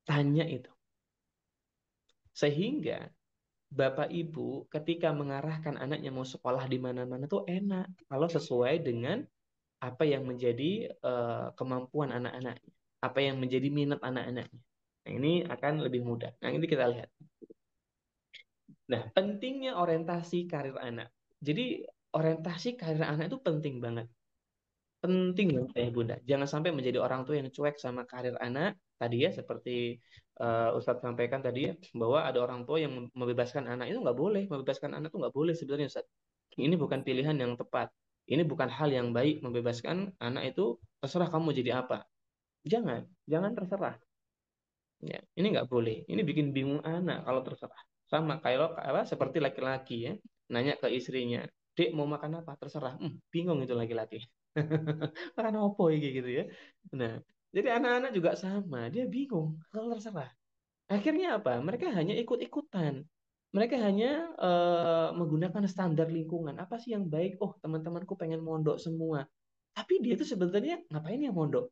Tanya itu. Sehingga Bapak Ibu ketika mengarahkan anaknya mau sekolah di mana-mana tuh enak. Kalau sesuai dengan apa yang menjadi kemampuan anak-anaknya. Apa yang menjadi minat anak-anaknya. Nah, ini akan lebih mudah. Nah, ini kita lihat. Nah, pentingnya orientasi karir anak. Jadi, orientasi karir anak itu penting banget. Penting banget ya Bunda. Jangan sampai menjadi orang tua yang cuek sama karir anak. Tadi ya, seperti Ustadz sampaikan tadi ya, bahwa ada orang tua yang membebaskan anak itu nggak boleh. Membebaskan anak itu nggak boleh sebenarnya Ustadz. Ini bukan pilihan yang tepat. Ini bukan hal yang baik membebaskan anak itu terserah kamu jadi apa. Jangan, jangan terserah. Ya, ini nggak boleh. Ini bikin bingung anak kalau terserah. Sama kayak apa seperti laki-laki ya, nanya ke istrinya, "Dek mau makan apa?" Terserah. Bingung itu laki-laki. Makan apa iki gitu ya. Nah, jadi anak-anak juga sama, dia bingung kalau terserah. Akhirnya apa? Mereka hanya ikut-ikutan. Mereka hanya menggunakan standar lingkungan. Apa sih yang baik? Oh, teman-temanku pengen mondok semua. Tapi dia tuh sebenarnya ngapain ya mondok?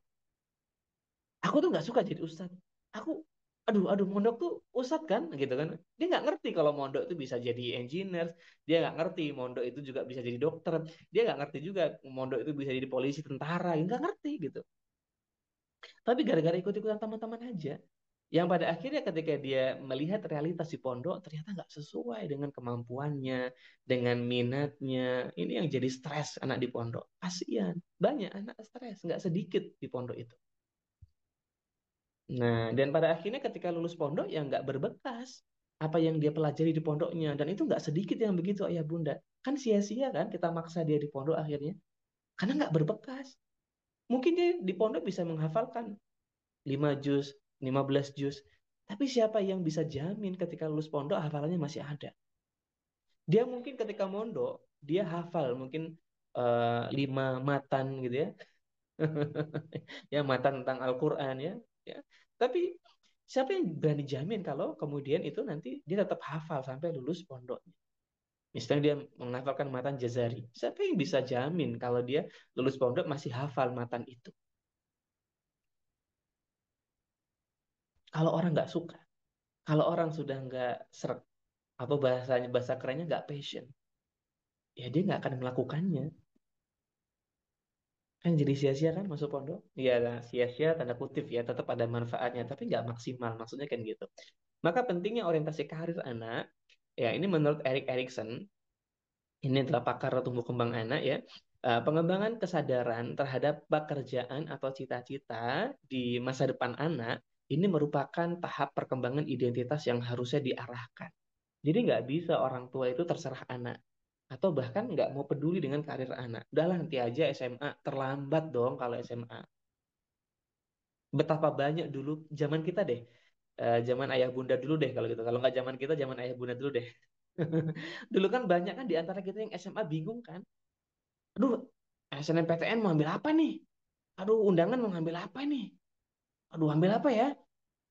Aku tuh nggak suka jadi ustadz. Aku, aduh, mondok tuh ustadz kan, gitu kan. Dia nggak ngerti kalau mondok itu bisa jadi engineer. Dia nggak ngerti mondok itu juga bisa jadi dokter. Dia nggak ngerti juga mondok itu bisa jadi polisi, tentara. Nggak ngerti gitu. Tapi gara-gara ikut-ikutan teman-teman aja. Yang pada akhirnya ketika dia melihat realitas di pondok, ternyata nggak sesuai dengan kemampuannya, dengan minatnya. Ini yang jadi stres anak di pondok. Kasian, banyak anak stres, nggak sedikit di pondok itu. Nah, dan pada akhirnya ketika lulus pondok ya nggak berbekas apa yang dia pelajari di pondoknya. Dan itu nggak sedikit yang begitu ayah bunda. Kan sia-sia kan kita maksa dia di pondok akhirnya. Karena nggak berbekas. Mungkin dia di pondok bisa menghafalkan 5 juz, 15 juz. Tapi siapa yang bisa jamin ketika lulus pondok hafalannya masih ada? Dia mungkin ketika mondok, dia hafal mungkin 5 matan gitu ya. Ya, matan tentang Al-Quran ya. Ya. Tapi siapa yang berani jamin kalau kemudian itu nanti dia tetap hafal sampai lulus pondok? Misalnya dia menghafalkan matan Jazari. Siapa yang bisa jamin kalau dia lulus pondok masih hafal matan itu? Kalau orang nggak suka, kalau orang sudah nggak seret, atau bahasanya bahasa kerennya nggak passion, ya dia nggak akan melakukannya. Kan jadi sia-sia kan masuk pondok? Iya, lah, sia-sia tanda kutip ya, tetap ada manfaatnya, tapi nggak maksimal. Maksudnya kan gitu. Maka pentingnya orientasi karir anak, ya ini menurut Erik Erikson, ini adalah pakar tumbuh kembang anak ya. Pengembangan kesadaran terhadap pekerjaan atau cita-cita di masa depan anak ini merupakan tahap perkembangan identitas yang harusnya diarahkan. Jadi nggak bisa orang tua itu terserah anak atau bahkan nggak mau peduli dengan karir anak. Udahlah nanti aja SMA, terlambat dong kalau SMA. Betapa banyak dulu zaman kita deh, zaman ayah bunda dulu deh kalau gitu. Kalau nggak zaman kita, zaman ayah bunda dulu deh. Dulu kan banyak kan di antara kita yang SMA bingung kan. Aduh, SNMPTN mau ambil apa nih? Aduh, undangan mau ambil apa nih? Aduh, ambil apa ya?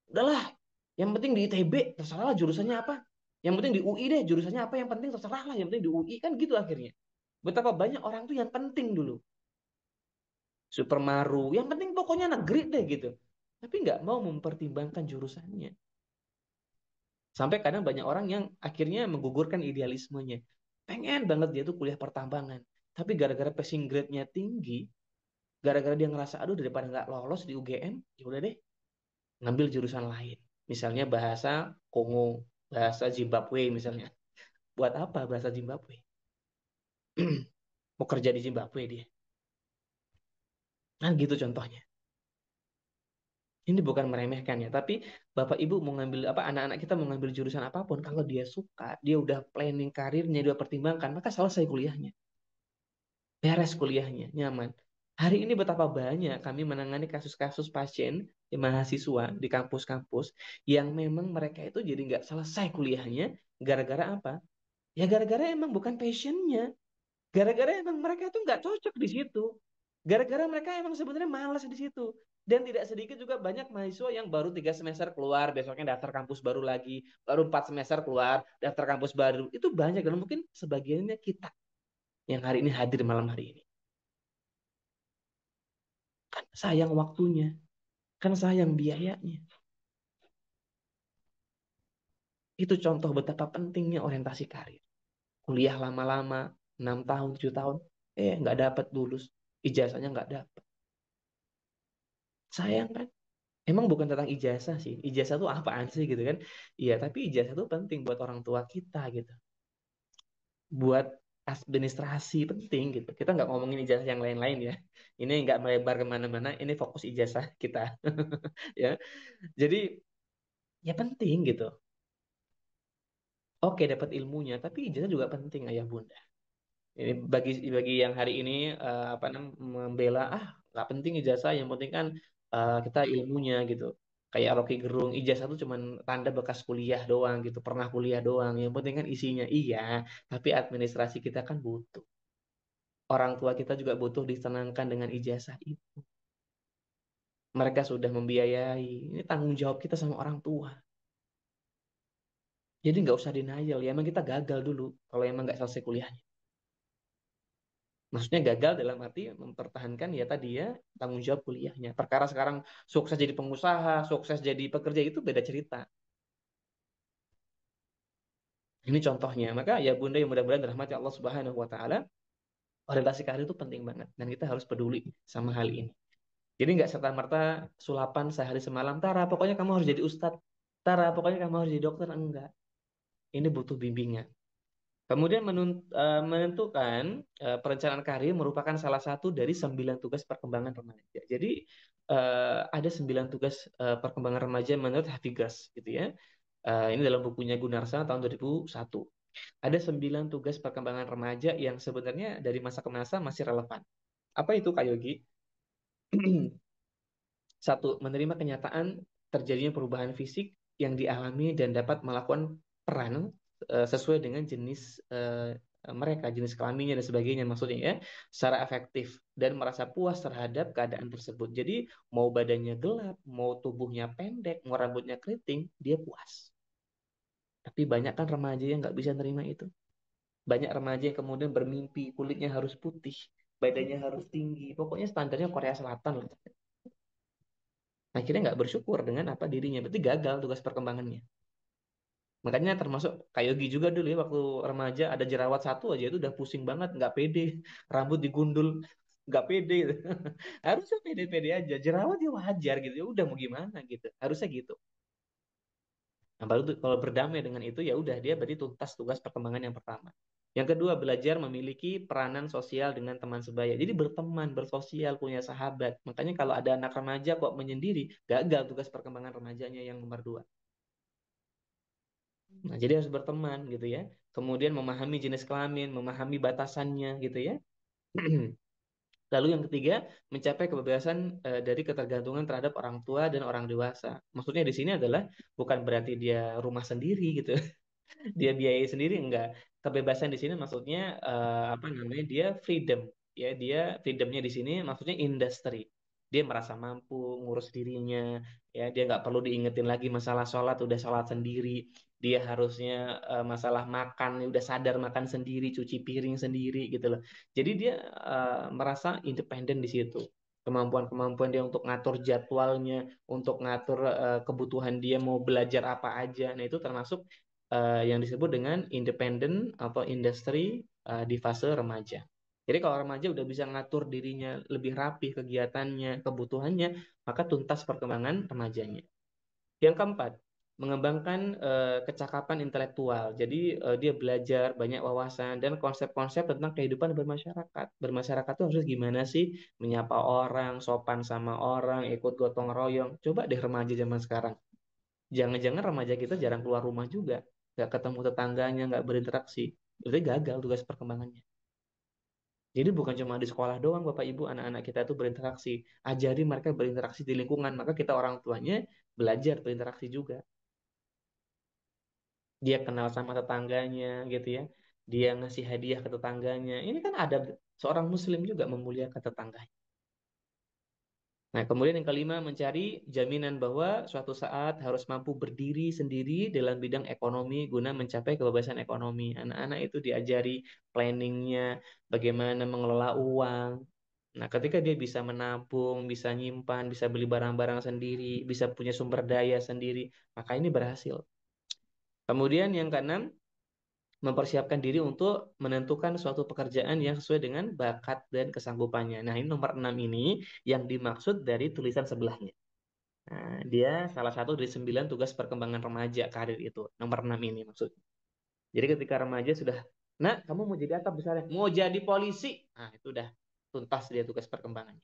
Udahlah, yang penting di ITB, terserah lah jurusannya apa. Yang penting di UI deh, jurusannya apa yang penting terserah lah. Yang penting di UI kan gitu akhirnya. Betapa banyak orang tuh yang penting dulu. Supermaru, yang penting pokoknya negeri deh gitu. Tapi nggak mau mempertimbangkan jurusannya. Sampai kadang banyak orang yang akhirnya menggugurkan idealismenya. Pengen banget dia tuh kuliah pertambangan. Tapi gara-gara passing grade-nya tinggi, gara-gara dia ngerasa aduh daripada nggak lolos di UGM, ya udah deh ngambil jurusan lain. Misalnya bahasa Kongo, bahasa Zimbabwe misalnya. Buat apa bahasa Zimbabwe? Mau kerja di Zimbabwe dia. Nah gitu contohnya. Ini bukan meremehkan ya, tapi Bapak Ibu mau ngambil apa, anak-anak kita mau ngambil jurusan apapun, kalau dia suka, dia udah planning karirnya, dia pertimbangkan, maka selesai kuliahnya. Beres kuliahnya, nyaman. Hari ini betapa banyak kami menangani kasus-kasus pasien di mahasiswa di kampus-kampus yang memang mereka itu jadi nggak selesai kuliahnya gara-gara apa? Ya gara-gara emang bukan passionnya. Gara-gara emang mereka itu nggak cocok di situ. Gara-gara mereka emang sebenarnya malas di situ. Dan tidak sedikit juga banyak mahasiswa yang baru 3 semester keluar, besoknya daftar kampus baru lagi, baru 4 semester keluar, daftar kampus baru. Itu banyak dan mungkin sebagiannya kita yang hari ini hadir malam hari ini. Kan sayang waktunya, kan sayang biayanya. Itu contoh betapa pentingnya orientasi karir. Kuliah lama-lama, 6 tahun, 7 tahun, nggak dapat lulus, ijazahnya nggak dapat. Sayang kan? Emang bukan tentang ijazah sih. Ijazah tuh apaan sih gitu kan? Iya, tapi ijazah tuh penting buat orang tua kita gitu. Buat administrasi penting gitu. Kita nggak ngomongin ijazah yang lain-lain ya. Ini nggak melebar kemana-mana. Ini fokus ijazah kita ya. Jadi ya penting gitu. Oke dapat ilmunya, tapi ijazah juga penting ayah bunda. Ini bagi bagi yang hari ini apa namanya membela nggak penting ijazah, yang penting kan kita ilmunya gitu. Kayak Rocky Gerung, ijazah itu cuman tanda bekas kuliah doang gitu, pernah kuliah doang. Yang penting kan isinya iya, tapi administrasi kita kan butuh. Orang tua kita juga butuh disenangkan dengan ijazah itu. Mereka sudah membiayai. Ini tanggung jawab kita sama orang tua. Jadi nggak usah denial ya, emang kita gagal dulu kalau emang nggak selesai kuliahnya. Maksudnya gagal dalam arti mempertahankan ya tadi ya tanggung jawab kuliahnya. Perkara sekarang sukses jadi pengusaha, sukses jadi pekerja itu beda cerita. Ini contohnya. Maka ya Bunda yang mudah-mudahan dirahmati Allah Subhanahu wa taala, orientasi karir itu penting banget dan kita harus peduli sama hal ini. Jadi nggak serta-merta sulapan sehari semalam, Tara pokoknya kamu harus jadi ustadz. Tara pokoknya kamu harus jadi dokter, enggak. Ini butuh bimbingan. Kemudian menentukan perencanaan karir merupakan salah satu dari 9 tugas perkembangan remaja. Jadi ada 9 tugas perkembangan remaja menurut Hafigas gitu ya. Ini dalam bukunya Gunarsa tahun 2001. Ada 9 tugas perkembangan remaja yang sebenarnya dari masa ke masa masih relevan. Apa itu Kak Yogi? Satu, menerima kenyataan terjadinya perubahan fisik yang dialami dan dapat melakukan peran. sesuai dengan jenis mereka, jenis kelaminnya dan sebagainya maksudnya ya, secara efektif dan merasa puas terhadap keadaan tersebut. Jadi mau badannya gelap, mau tubuhnya pendek, mau rambutnya keriting, dia puas. Tapi banyak kan remaja yang nggak bisa nerima itu. Banyak remaja yang kemudian bermimpi kulitnya harus putih, badannya harus tinggi, pokoknya standarnya Korea Selatan lah. Akhirnya nggak bersyukur dengan apa dirinya, berarti gagal tugas perkembangannya. Makanya termasuk Kayogi juga dulu ya waktu remaja ada jerawat satu aja itu udah pusing banget, nggak pede, rambut digundul, nggak pede. Gitu. Harusnya pede-pede aja, jerawat ya wajar gitu, ya udah mau gimana gitu, harusnya gitu. Nah, baru tuh kalau berdamai dengan itu ya udah dia berarti tuntas tugas perkembangan yang pertama. Yang kedua, belajar memiliki peranan sosial dengan teman sebaya. Jadi berteman, bersosial, punya sahabat. Makanya kalau ada anak remaja kok menyendiri, gagal tugas perkembangan remajanya yang nomor dua. Nah, jadi harus berteman gitu ya. Kemudian memahami jenis kelamin, memahami batasannya gitu ya. Lalu yang ketiga, mencapai kebebasan dari ketergantungan terhadap orang tua dan orang dewasa. Maksudnya di sini adalah bukan berarti dia rumah sendiri gitu. Dia biayai sendiri enggak. Kebebasan di sini maksudnya apa namanya? Dia freedom. Ya, dia freedomnya di sini maksudnya industri. Dia merasa mampu ngurus dirinya, ya dia nggak perlu diingetin lagi masalah sholat, udah sholat sendiri. Dia harusnya masalah makan, udah sadar makan sendiri, cuci piring sendiri gitu loh. Jadi dia merasa independen di situ. Kemampuan-kemampuan dia untuk ngatur jadwalnya, untuk ngatur kebutuhan dia mau belajar apa aja. Nah, itu termasuk yang disebut dengan independent atau industri di fase remaja. Jadi kalau remaja udah bisa ngatur dirinya lebih rapi kegiatannya, kebutuhannya, maka tuntas perkembangan remajanya. Yang keempat, mengembangkan kecakapan intelektual. Jadi dia belajar banyak wawasan dan konsep-konsep tentang kehidupan bermasyarakat. Bermasyarakat itu harus gimana sih? Menyapa orang, sopan sama orang, ikut gotong royong. Coba deh remaja zaman sekarang. Jangan-jangan remaja kita jarang keluar rumah juga, nggak ketemu tetangganya, nggak berinteraksi. Berarti gagal tugas perkembangannya. Jadi bukan cuma di sekolah doang, Bapak Ibu, anak-anak kita itu berinteraksi. Ajari mereka berinteraksi di lingkungan, maka kita orang tuanya belajar berinteraksi juga. Dia kenal sama tetangganya, gitu ya. Dia ngasih hadiah ke tetangganya. Ini kan ada seorang Muslim juga memuliakan tetangganya. Nah, kemudian yang kelima, mencari jaminan bahwa suatu saat harus mampu berdiri sendiri dalam bidang ekonomi guna mencapai kebebasan ekonomi. Anak-anak itu diajari planningnya, bagaimana mengelola uang. Nah, ketika dia bisa menabung, bisa nyimpan, bisa beli barang-barang sendiri, bisa punya sumber daya sendiri, maka ini berhasil. Kemudian yang keenam, mempersiapkan diri untuk menentukan suatu pekerjaan yang sesuai dengan bakat dan kesanggupannya. Nah, ini nomor 6 ini yang dimaksud dari tulisan sebelahnya. Nah, dia salah satu dari 9 tugas perkembangan remaja karir itu. Nomor 6 ini maksudnya. Jadi ketika remaja sudah, nah kamu mau jadi apa besarnya? Mau jadi polisi. Nah, itu udah tuntas dia tugas perkembangannya.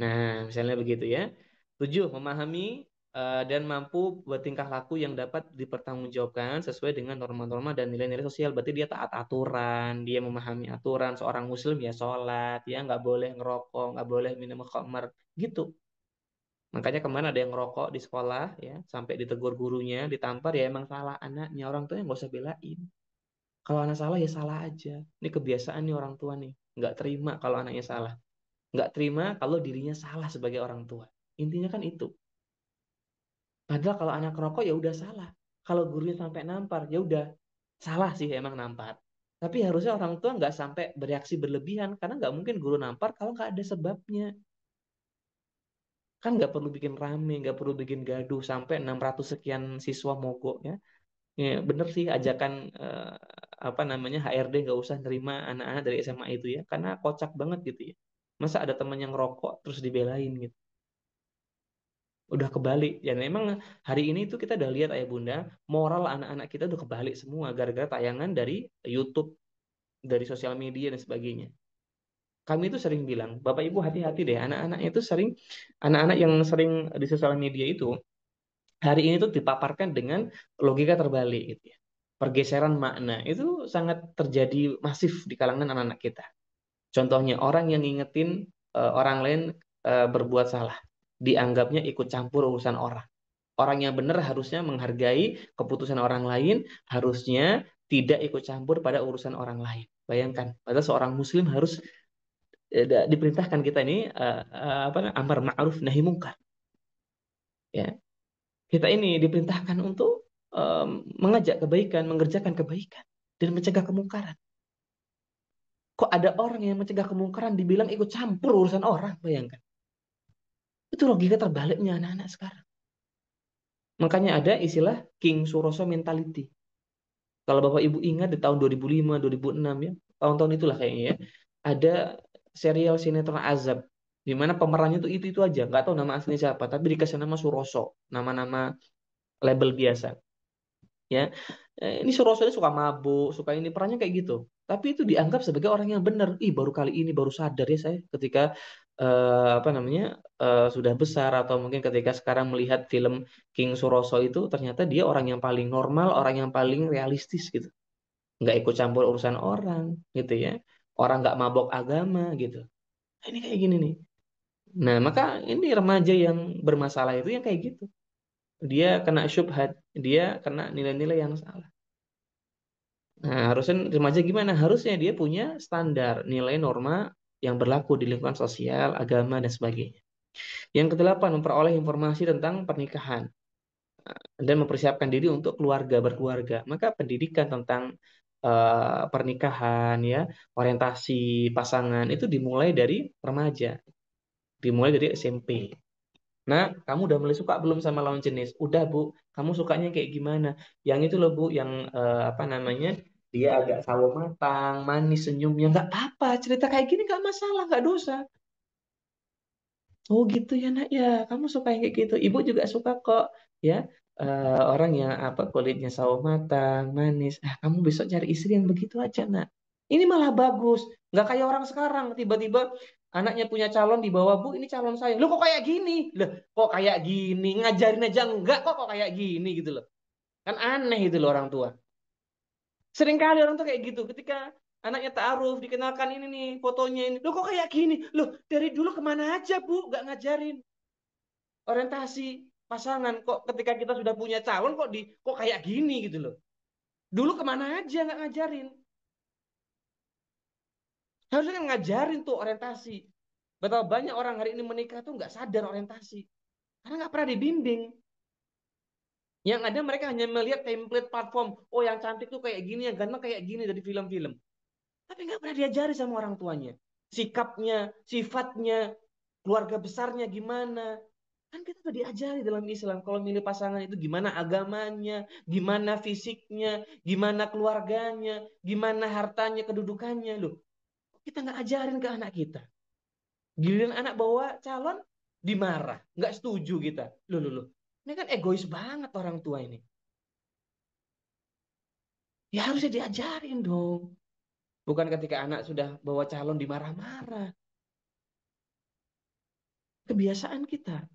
Nah, misalnya begitu ya. 7, memahami dan mampu bertingkah laku yang dapat dipertanggungjawabkan sesuai dengan norma-norma dan nilai-nilai sosial. Berarti dia taat aturan, dia memahami aturan. Seorang muslim ya sholat, ya nggak boleh ngerokok, nggak boleh minum khamar, gitu. Makanya kemarin ada yang ngerokok di sekolah, ya sampai ditegur gurunya, ditampar, ya emang salah anaknya. Orang tuanya nggak usah belain. Kalau anak salah ya salah aja. Ini kebiasaan nih orang tua nih, nggak terima kalau anaknya salah. Nggak terima kalau dirinya salah sebagai orang tua. Intinya kan itu. Padahal kalau anak rokok ya udah salah. Kalau gurunya sampai nampar, ya udah salah sih emang nampar. Tapi harusnya orang tua nggak sampai bereaksi berlebihan karena nggak mungkin guru nampar kalau nggak ada sebabnya. Kan nggak perlu bikin rame, nggak perlu bikin gaduh sampai 600 sekian siswa mogok ya. Ya bener sih ajakan apa namanya HRD nggak usah nerima anak-anak dari SMA itu ya karena kocak banget gitu ya. Masa ada teman yang rokok terus dibelain gitu. Udah kebalik. Ya memang hari ini tuh kita udah lihat ayah bunda, moral anak-anak kita udah kebalik semua gara-gara tayangan dari YouTube, dari sosial media dan sebagainya. Kami itu sering bilang, Bapak Ibu hati-hati deh, anak-anaknya itu sering, anak-anak yang sering di sosial media itu, hari ini tuh dipaparkan dengan logika terbalik gitu ya. Pergeseran makna itu sangat terjadi masif di kalangan anak-anak kita. Contohnya orang yang ngingetin orang lain berbuat salah, dianggapnya ikut campur urusan orang. Orang yang benar harusnya menghargai keputusan orang lain, harusnya tidak ikut campur pada urusan orang lain. Bayangkan, padahal seorang muslim harus diperintahkan kita ini amar ma'ruf nahi mungkar. Ya, kita ini diperintahkan untuk mengajak kebaikan, mengerjakan kebaikan, dan mencegah kemungkaran. Kok ada orang yang mencegah kemungkaran dibilang ikut campur urusan orang? Bayangkan. Itu logika terbaliknya anak-anak sekarang. Makanya ada istilah King Suroso mentality. Kalau Bapak Ibu ingat di tahun 2005, 2006 ya, tahun-tahun itulah kayaknya ya, ada serial sinetron Azab di mana pemerannya itu aja, nggak tahu nama aslinya siapa, tapi dikasih nama Suroso, nama-nama label biasa. Ya, ini Suroso ini suka mabuk, suka ini perannya kayak gitu. Tapi itu dianggap sebagai orang yang benar. Ih, baru kali ini baru sadar ya saya ketika apa namanya sudah besar atau mungkin ketika sekarang melihat film King Suroso itu ternyata dia orang yang paling normal, orang yang paling realistis gitu. Nggak ikut campur urusan orang gitu ya. Orang nggak mabok agama gitu. Nah, ini kayak gini nih. Nah, maka ini remaja yang bermasalah itu yang kayak gitu. Dia kena syubhat, dia kena nilai-nilai yang salah. Nah, harusnya remaja gimana? Harusnya dia punya standar nilai norma yang berlaku di lingkungan sosial, agama, dan sebagainya. Yang kedelapan, memperoleh informasi tentang pernikahan dan mempersiapkan diri untuk keluarga, berkeluarga. Maka pendidikan tentang pernikahan, ya, orientasi pasangan itu dimulai dari remaja, dimulai dari SMP. Nah, kamu udah mulai suka belum sama lawan jenis? Udah, Bu. Kamu sukanya kayak gimana? Yang itu loh, Bu, yang apa namanya? Dia agak sawo matang, manis senyumnya. Nggak apa-apa, cerita kayak gini nggak masalah, nggak dosa. Oh gitu ya nak ya, kamu suka yang kayak gitu. Ibu juga suka kok, ya. Orang yang apa kulitnya sawo matang, manis. Kamu besok cari istri yang begitu aja nak. Ini malah bagus, nggak kayak orang sekarang. Tiba-tiba anaknya punya calon di bawah, Bu, ini calon saya. Lo kok kayak gini? Loh, kok kayak gini? Ngajarin aja enggak kok kayak gini gitu loh. Kan aneh itu loh orang tua. Seringkali orang tuh kayak gitu. Ketika anaknya ta'aruf, dikenalkan ini nih fotonya ini. Lo kok kayak gini? Loh, dari dulu kemana aja, Bu? Nggak ngajarin orientasi pasangan. Kok ketika kita sudah punya calon kok kayak gini gitu loh. Dulu kemana aja nggak ngajarin. Harusnya kan ngajarin tuh orientasi. Betapa banyak orang hari ini menikah tuh nggak sadar orientasi. Karena nggak pernah dibimbing. Yang ada mereka hanya melihat template platform. Oh, yang cantik tuh kayak gini, yang ganteng kayak gini dari film-film. Tapi nggak pernah diajari sama orang tuanya. Sikapnya, sifatnya, keluarga besarnya gimana. Kan kita udah diajari dalam Islam. Kalau milih pasangan itu gimana agamanya, gimana fisiknya, gimana keluarganya, gimana hartanya, kedudukannya. Loh, kita nggak ajarin ke anak kita. Giliran anak bawa calon, dimarah. Nggak setuju kita. Loh. Ini kan egois banget orang tua ini. Ya harusnya diajarin dong. Bukan ketika anak sudah bawa calon dimarah-marah. Kebiasaan kita.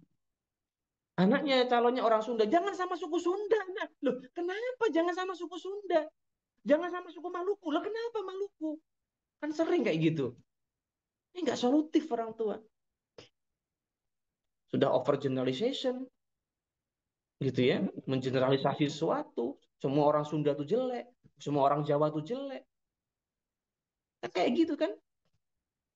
Anaknya calonnya orang Sunda. Jangan sama suku Sunda. Nah, loh, kenapa jangan sama suku Sunda? Jangan sama suku Maluku. Loh, kenapa Maluku? Kan sering kayak gitu. Ini nggak solutif orang tua. Sudah over generalization. Gitu ya. Mengeneralisasi sesuatu. Semua orang Sunda tuh jelek. Semua orang Jawa tuh jelek. Kan kayak gitu kan.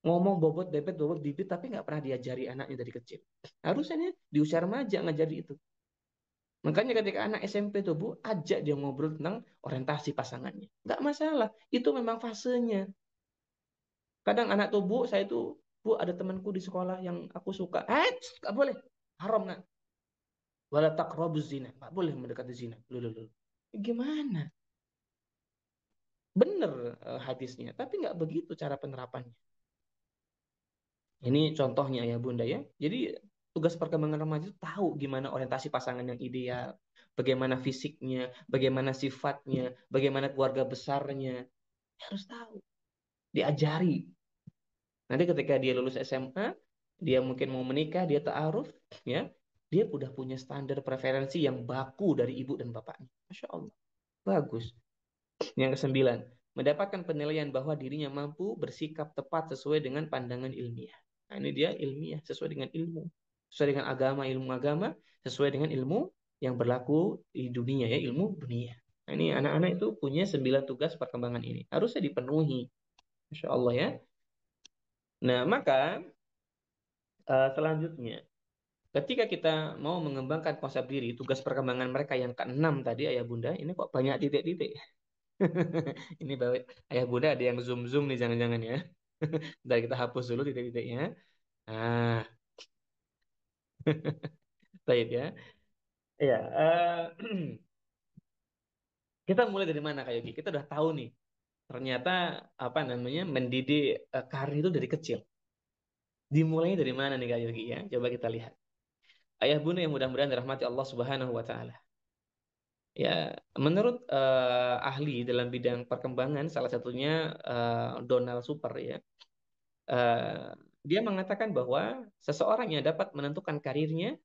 Ngomong bobot, bebet, bobot, bibit. Tapi nggak pernah diajari anaknya dari kecil. Harusnya nih, di usia remaja ngajari itu. Makanya ketika anak SMP tuh Bu, ajak dia ngobrol tentang orientasi pasangannya. Nggak masalah, itu memang fasenya. Kadang anak tuh Bu, saya tuh, Bu ada temanku di sekolah yang aku suka. Nggak boleh. Haram nak. Wala taqrabuz zina. Nggak boleh mendekati zina. Loh. Gimana? Bener hadisnya, tapi nggak begitu cara penerapannya. Ini contohnya ya Bunda ya. Jadi tugas perkembangan remaja itu tahu gimana orientasi pasangan yang ideal, bagaimana fisiknya, bagaimana sifatnya, bagaimana keluarga besarnya. Harus tahu, diajari. Nanti ketika dia lulus SMA, dia mungkin mau menikah, dia ta'aruf, ya, dia udah punya standar preferensi yang baku dari ibu dan bapaknya. Masya Allah, bagus. Yang kesembilan, mendapatkan penilaian bahwa dirinya mampu bersikap tepat sesuai dengan pandangan ilmiah. Nah, ini dia ilmiah, sesuai dengan ilmu. Sesuai dengan agama, ilmu agama, sesuai dengan ilmu yang berlaku di dunia ya, ilmu dunia. Nah, ini anak-anak itu punya 9 tugas perkembangan ini. Harusnya dipenuhi. Masya Allah ya. Nah, maka selanjutnya, ketika kita mau mengembangkan konsep diri, tugas perkembangan mereka yang keenam tadi, ayah bunda, ini kok banyak titik-titik. Ini ayah bunda ada yang zoom-zoom nih, jangan-jangan ya. Bentar kita hapus dulu titik-titiknya. Nah, baik ya. Ya, kita mulai dari mana Kak Yogi? Kita udah tahu nih, ternyata apa namanya mendidik karir itu dari kecil. Dimulai dari mana nih Kak Yogi ya? Coba kita lihat. Ayah bunda yang mudah-mudahan dirahmati Allah Subhanahu wa taala. Ya, menurut ahli dalam bidang perkembangan, salah satunya Donald Super ya, eh, dia mengatakan bahwa seseorang yang dapat menentukan karirnya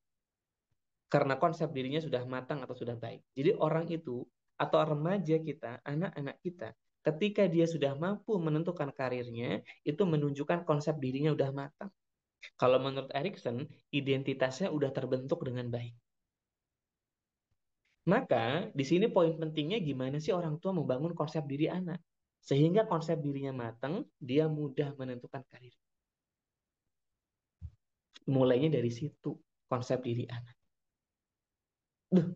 karena konsep dirinya sudah matang atau sudah baik. Jadi orang itu atau remaja kita, anak-anak kita, ketika dia sudah mampu menentukan karirnya, itu menunjukkan konsep dirinya sudah matang. Kalau menurut Erikson, identitasnya sudah terbentuk dengan baik. Maka di sini poin pentingnya gimana sih orang tua membangun konsep diri anak. Sehingga konsep dirinya matang, dia mudah menentukan karir. Mulainya dari situ, konsep diri anak.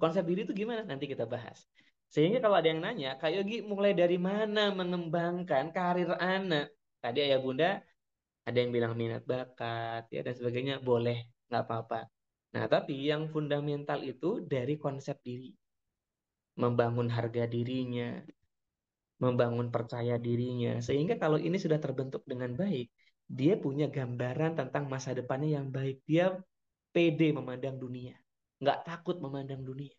Konsep diri itu gimana? Nanti kita bahas. Sehingga kalau ada yang nanya, Kak Yogi mulai dari mana mengembangkan karir anak? Tadi ayah bunda ada yang bilang minat bakat ya dan sebagainya, boleh, nggak apa-apa. Nah, tapi yang fundamental itu dari konsep diri. Membangun harga dirinya, membangun percaya dirinya. Sehingga kalau ini sudah terbentuk dengan baik, dia punya gambaran tentang masa depannya yang baik. Dia pede memandang dunia. Nggak takut memandang dunia.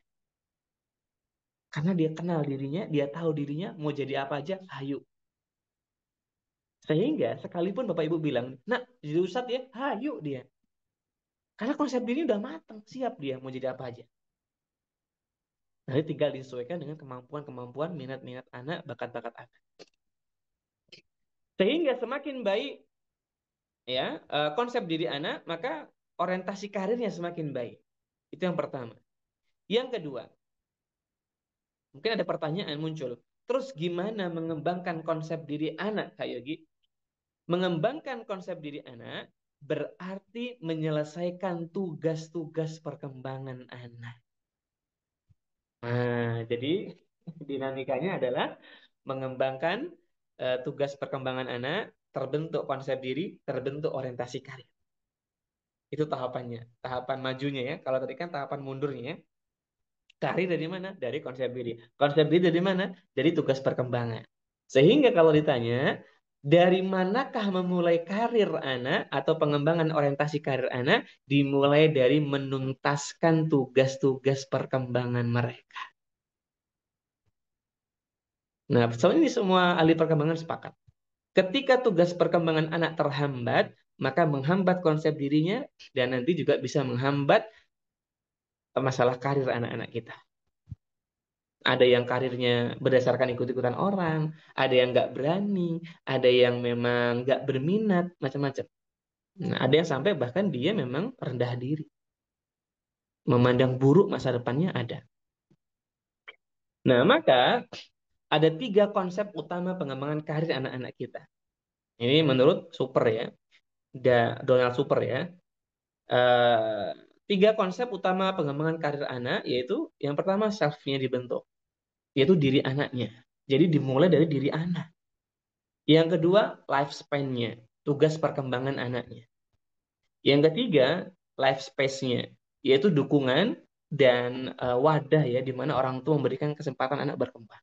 Karena dia kenal dirinya, dia tahu dirinya, mau jadi apa aja, ayo. Sehingga sekalipun Bapak Ibu bilang, nak, jadi ustadz ya, ayo dia. Karena konsep diri udah matang, siap dia mau jadi apa aja. Nanti tinggal disesuaikan dengan kemampuan-kemampuan, minat-minat anak, bakat-bakat anak. Sehingga semakin baik ya konsep diri anak, maka orientasi karirnya semakin baik. Itu yang pertama. Yang kedua, mungkin ada pertanyaan muncul. Terus gimana mengembangkan konsep diri anak, Kak Yogi? Mengembangkan konsep diri anak berarti menyelesaikan tugas-tugas perkembangan anak. Nah, jadi dinamikanya adalah mengembangkan tugas perkembangan anak, terbentuk konsep diri, terbentuk orientasi karir. Itu tahapannya, tahapan majunya ya. Kalau tadi kan tahapan mundurnya ya. Karir dari mana? Dari konsep diri. Konsep diri dari mana? Dari tugas perkembangan. Sehingga kalau ditanya, dari manakah memulai karir anak atau pengembangan orientasi karir anak? Dimulai dari menuntaskan tugas-tugas perkembangan mereka. Nah, soal ini semua ahli perkembangan sepakat. Ketika tugas perkembangan anak terhambat, maka menghambat konsep dirinya dan nanti juga bisa menghambat masalah karir anak-anak kita. Ada yang karirnya berdasarkan ikut-ikutan orang, ada yang nggak berani, ada yang memang nggak berminat, macam-macam. Nah, ada yang sampai bahkan dia memang rendah diri, memandang buruk masa depannya ada. Nah, maka ada 3 konsep utama pengembangan karir anak-anak kita. Ini menurut Super ya, Donald Super ya. Eh, 3 konsep utama pengembangan karir anak yaitu yang pertama self-nya dibentuk, yaitu diri anaknya. Jadi dimulai dari diri anak. Yang kedua, lifespan-nya, tugas perkembangan anaknya. Yang ketiga, life space-nya, yaitu dukungan dan wadah ya, di mana orang tua memberikan kesempatan anak berkembang.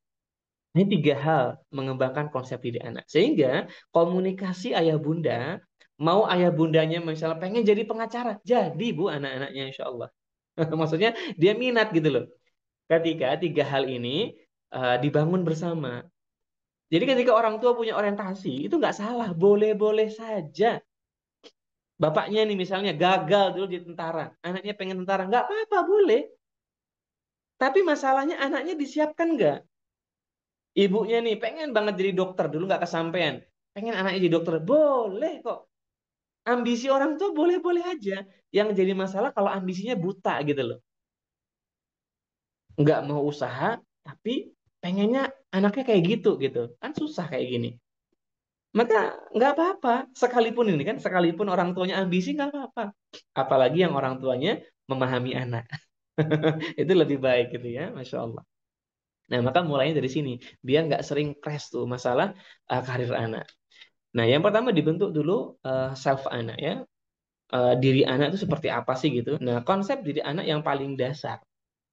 Ini 3 hal mengembangkan konsep diri anak. Sehingga komunikasi ayah bunda, mau ayah bundanya misalnya pengen jadi pengacara, jadi bu anak-anaknya insya Allah. Maksudnya dia minat gitu loh. Ketika 3 hal ini dibangun bersama. Jadi ketika orang tua punya orientasi, itu nggak salah, boleh-boleh saja. Bapaknya nih misalnya gagal dulu di tentara, anaknya pengen tentara, nggak apa-apa, boleh. Tapi masalahnya anaknya disiapkan nggak? Ibunya nih pengen banget jadi dokter, dulu nggak kesampaian. Pengen anaknya jadi dokter, boleh kok. Ambisi orang tua boleh-boleh aja. Yang jadi masalah kalau ambisinya buta gitu loh. nggak mau usaha, tapi pengennya anaknya kayak gitu gitu. Kan susah kayak gini. Maka nggak apa-apa. Sekalipun ini kan, sekalipun orang tuanya ambisi nggak apa-apa. Apalagi yang orang tuanya memahami anak. Itu lebih baik gitu ya, Masya Allah. Nah, maka mulainya dari sini. Biar nggak sering crash tuh masalah karir anak. Nah, yang pertama dibentuk dulu self anak ya. Diri anak itu seperti apa sih gitu. Nah, konsep diri anak yang paling dasar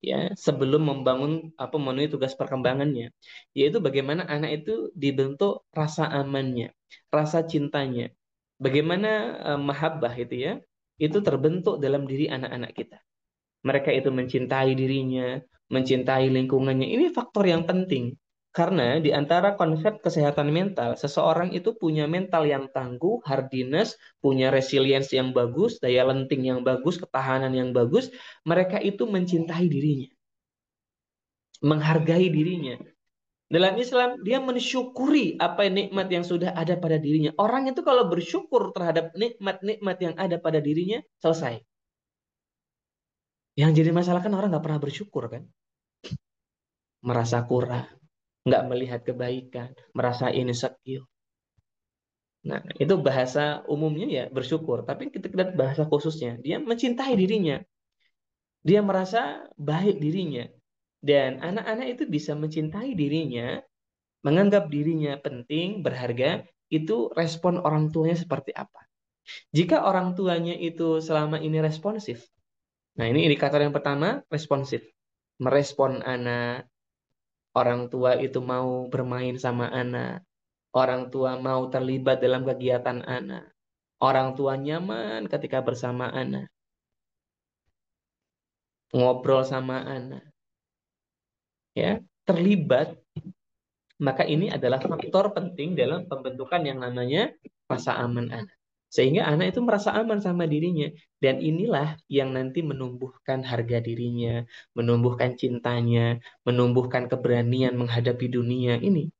ya sebelum membangun apa memenuhi tugas perkembangannya, yaitu bagaimana anak itu dibentuk rasa amannya, rasa cintanya, bagaimana mahabbah itu ya, itu terbentuk dalam diri anak-anak kita. Mereka itu mencintai dirinya, mencintai lingkungannya. Ini faktor yang penting. Karena di antara konsep kesehatan mental, seseorang itu punya mental yang tangguh, hardiness, punya resilience yang bagus, daya lenting yang bagus, ketahanan yang bagus. Mereka itu mencintai dirinya, menghargai dirinya. Dalam Islam, dia mensyukuri apa nikmat yang sudah ada pada dirinya. Orang itu kalau bersyukur terhadap nikmat-nikmat yang ada pada dirinya, selesai. Yang jadi masalah kan orang nggak pernah bersyukur kan, merasa kurang, nggak melihat kebaikan, merasa insecure. Nah, itu bahasa umumnya ya bersyukur. Tapi kita lihat bahasa khususnya, dia mencintai dirinya, dia merasa baik dirinya. Dan anak-anak itu bisa mencintai dirinya, menganggap dirinya penting, berharga, itu respon orang tuanya seperti apa. Jika orang tuanya itu selama ini responsif, nah ini indikator yang pertama, responsif. Merespon anak, orang tua itu mau bermain sama anak, orang tua mau terlibat dalam kegiatan anak, orang tua nyaman ketika bersama anak, ngobrol sama anak, ya, terlibat, maka ini adalah faktor penting dalam pembentukan yang namanya rasa aman anak. Sehingga anak itu merasa aman sama dirinya. Dan inilah yang nanti menumbuhkan harga dirinya, menumbuhkan cintanya, menumbuhkan keberanian menghadapi dunia ini.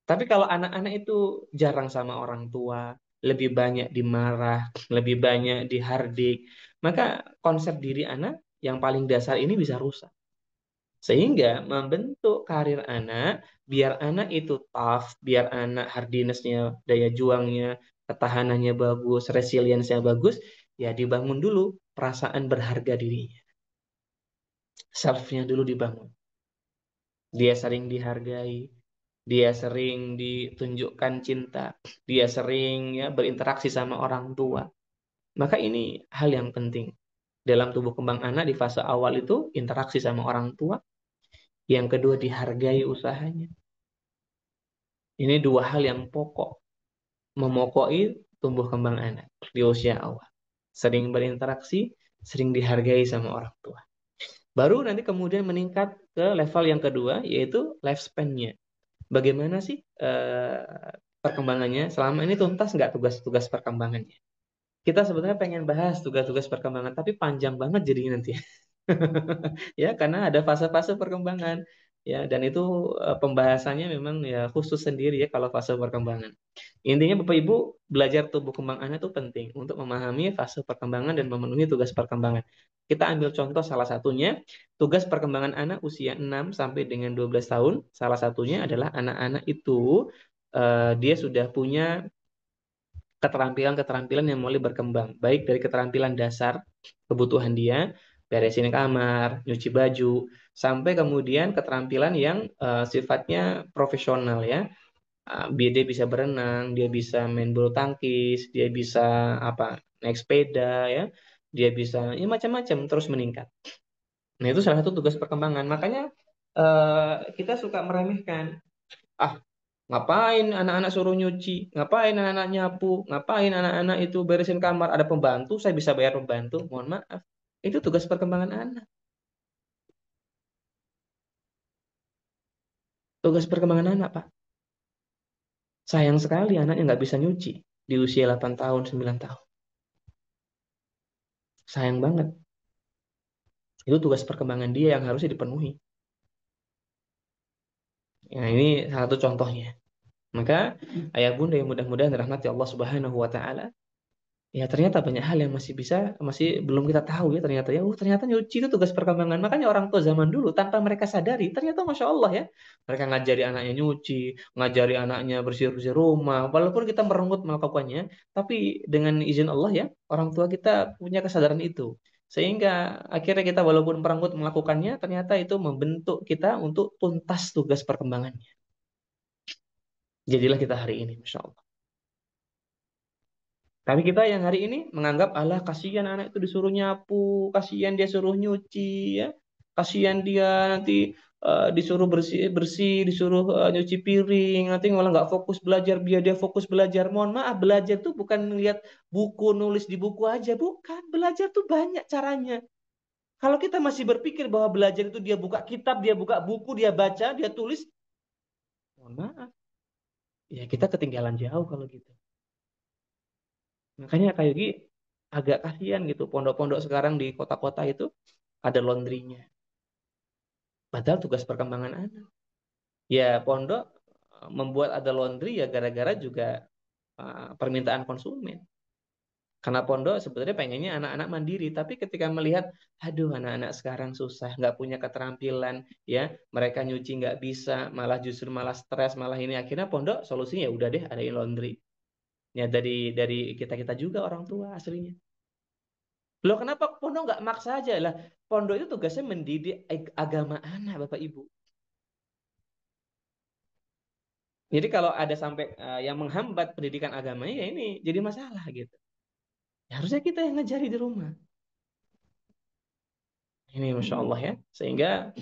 Tapi kalau anak-anak itu jarang sama orang tua, lebih banyak dimarah, lebih banyak dihardik, maka konsep diri anak yang paling dasar ini bisa rusak. Sehingga membentuk karir anak, biar anak itu tough, biar anak hardiness-nya, daya juangnya, ketahanannya bagus, resilience-nya bagus, ya dibangun dulu perasaan berharga dirinya. Self-nya dulu dibangun. Dia sering dihargai, dia sering ditunjukkan cinta, dia sering ya berinteraksi sama orang tua. Maka ini hal yang penting. Dalam tumbuh kembang anak di fase awal itu interaksi sama orang tua, yang kedua dihargai usahanya. Ini dua hal yang pokok, memokoi tumbuh kembang anak di usia awal. Sering berinteraksi, sering dihargai sama orang tua. Baru nanti kemudian meningkat ke level yang kedua, yaitu lifespan-nya. Bagaimana sih perkembangannya? Selama ini tuntas nggak tugas-tugas perkembangannya? Kita sebetulnya pengen bahas tugas-tugas perkembangan, tapi panjang banget jadinya nanti. Ya karena ada fase-fase perkembangan ya dan itu pembahasannya memang ya khusus sendiri ya kalau fase perkembangan. Intinya Bapak Ibu belajar tumbuh kembang anak itu penting untuk memahami fase perkembangan dan memenuhi tugas perkembangan. Kita ambil contoh salah satunya tugas perkembangan anak usia 6 sampai dengan 12 tahun. Salah satunya adalah anak-anak itu dia sudah punya keterampilan-keterampilan yang mulai berkembang, baik dari keterampilan dasar kebutuhan dia, beresin kamar, nyuci baju, sampai kemudian keterampilan yang sifatnya profesional ya. Dia bisa berenang, dia bisa main bulu tangkis, dia bisa apa naik sepeda ya, dia bisa ya macam-macam terus meningkat. Nah itu salah satu tugas perkembangan. Makanya kita suka meremehkan. Ah, ngapain anak-anak suruh nyuci? Ngapain anak-anak nyapu? Ngapain anak-anak itu beresin kamar? Ada pembantu, saya bisa bayar pembantu. Mohon maaf. Itu tugas perkembangan anak. Tugas perkembangan anak, Pak. Sayang sekali anaknya nggak bisa nyuci di usia 8 tahun, 9 tahun. Sayang banget. Itu tugas perkembangan dia yang harusnya dipenuhi. Ya, ini salah satu contohnya. Maka ayah bunda yang mudah-mudahan dirahmati Allah Subhanahu wa taala, Ya ternyata banyak hal yang masih belum kita tahu ya ternyata ya. Ternyata nyuci itu tugas perkembangan. Makanya orang tua zaman dulu tanpa mereka sadari, ternyata masya Allah ya. Mereka ngajari anaknya nyuci, ngajari anaknya bersih-bersih rumah. Walaupun kita merenggut melakukannya, tapi dengan izin Allah ya, orang tua kita punya kesadaran itu. Sehingga akhirnya kita walaupun merenggut melakukannya, ternyata itu membentuk kita untuk tuntas tugas perkembangannya. Jadilah kita hari ini, masya Allah. Tapi kita yang hari ini menganggap Allah kasihan anak itu disuruh nyapu, kasihan dia suruh nyuci, ya, kasihan dia nanti disuruh bersih bersih, disuruh nyuci piring, nanti malah nggak fokus belajar, biar dia fokus belajar. Mohon maaf, belajar tuh bukan lihat buku, nulis di buku aja, bukan. Belajar tuh banyak caranya. Kalau kita masih berpikir bahwa belajar itu dia buka kitab, dia buka buku, dia baca, dia tulis, mohon maaf, ya kita ketinggalan jauh kalau gitu. Makanya kayak gini agak kasihan gitu. Pondok-pondok sekarang di kota-kota itu ada laundrynya. Padahal tugas perkembangan anak. Ya pondok membuat ada laundry ya gara-gara juga permintaan konsumen. Karena pondok sebenarnya pengennya anak-anak mandiri, tapi ketika melihat, aduh anak-anak sekarang susah, nggak punya keterampilan, ya mereka nyuci nggak bisa, malah justru malah stres, malah ini akhirnya pondok solusinya ya udah deh adain laundry. Ya dari kita kita juga orang tua aslinya. Loh kenapa pondok nggak maksa aja lah? Pondok itu tugasnya mendidik agama anak, Bapak Ibu. Jadi kalau ada sampai yang menghambat pendidikan agamanya, ya ini jadi masalah gitu. Ya, harusnya kita yang ngajari di rumah. Ini Masya Allah ya. Sehingga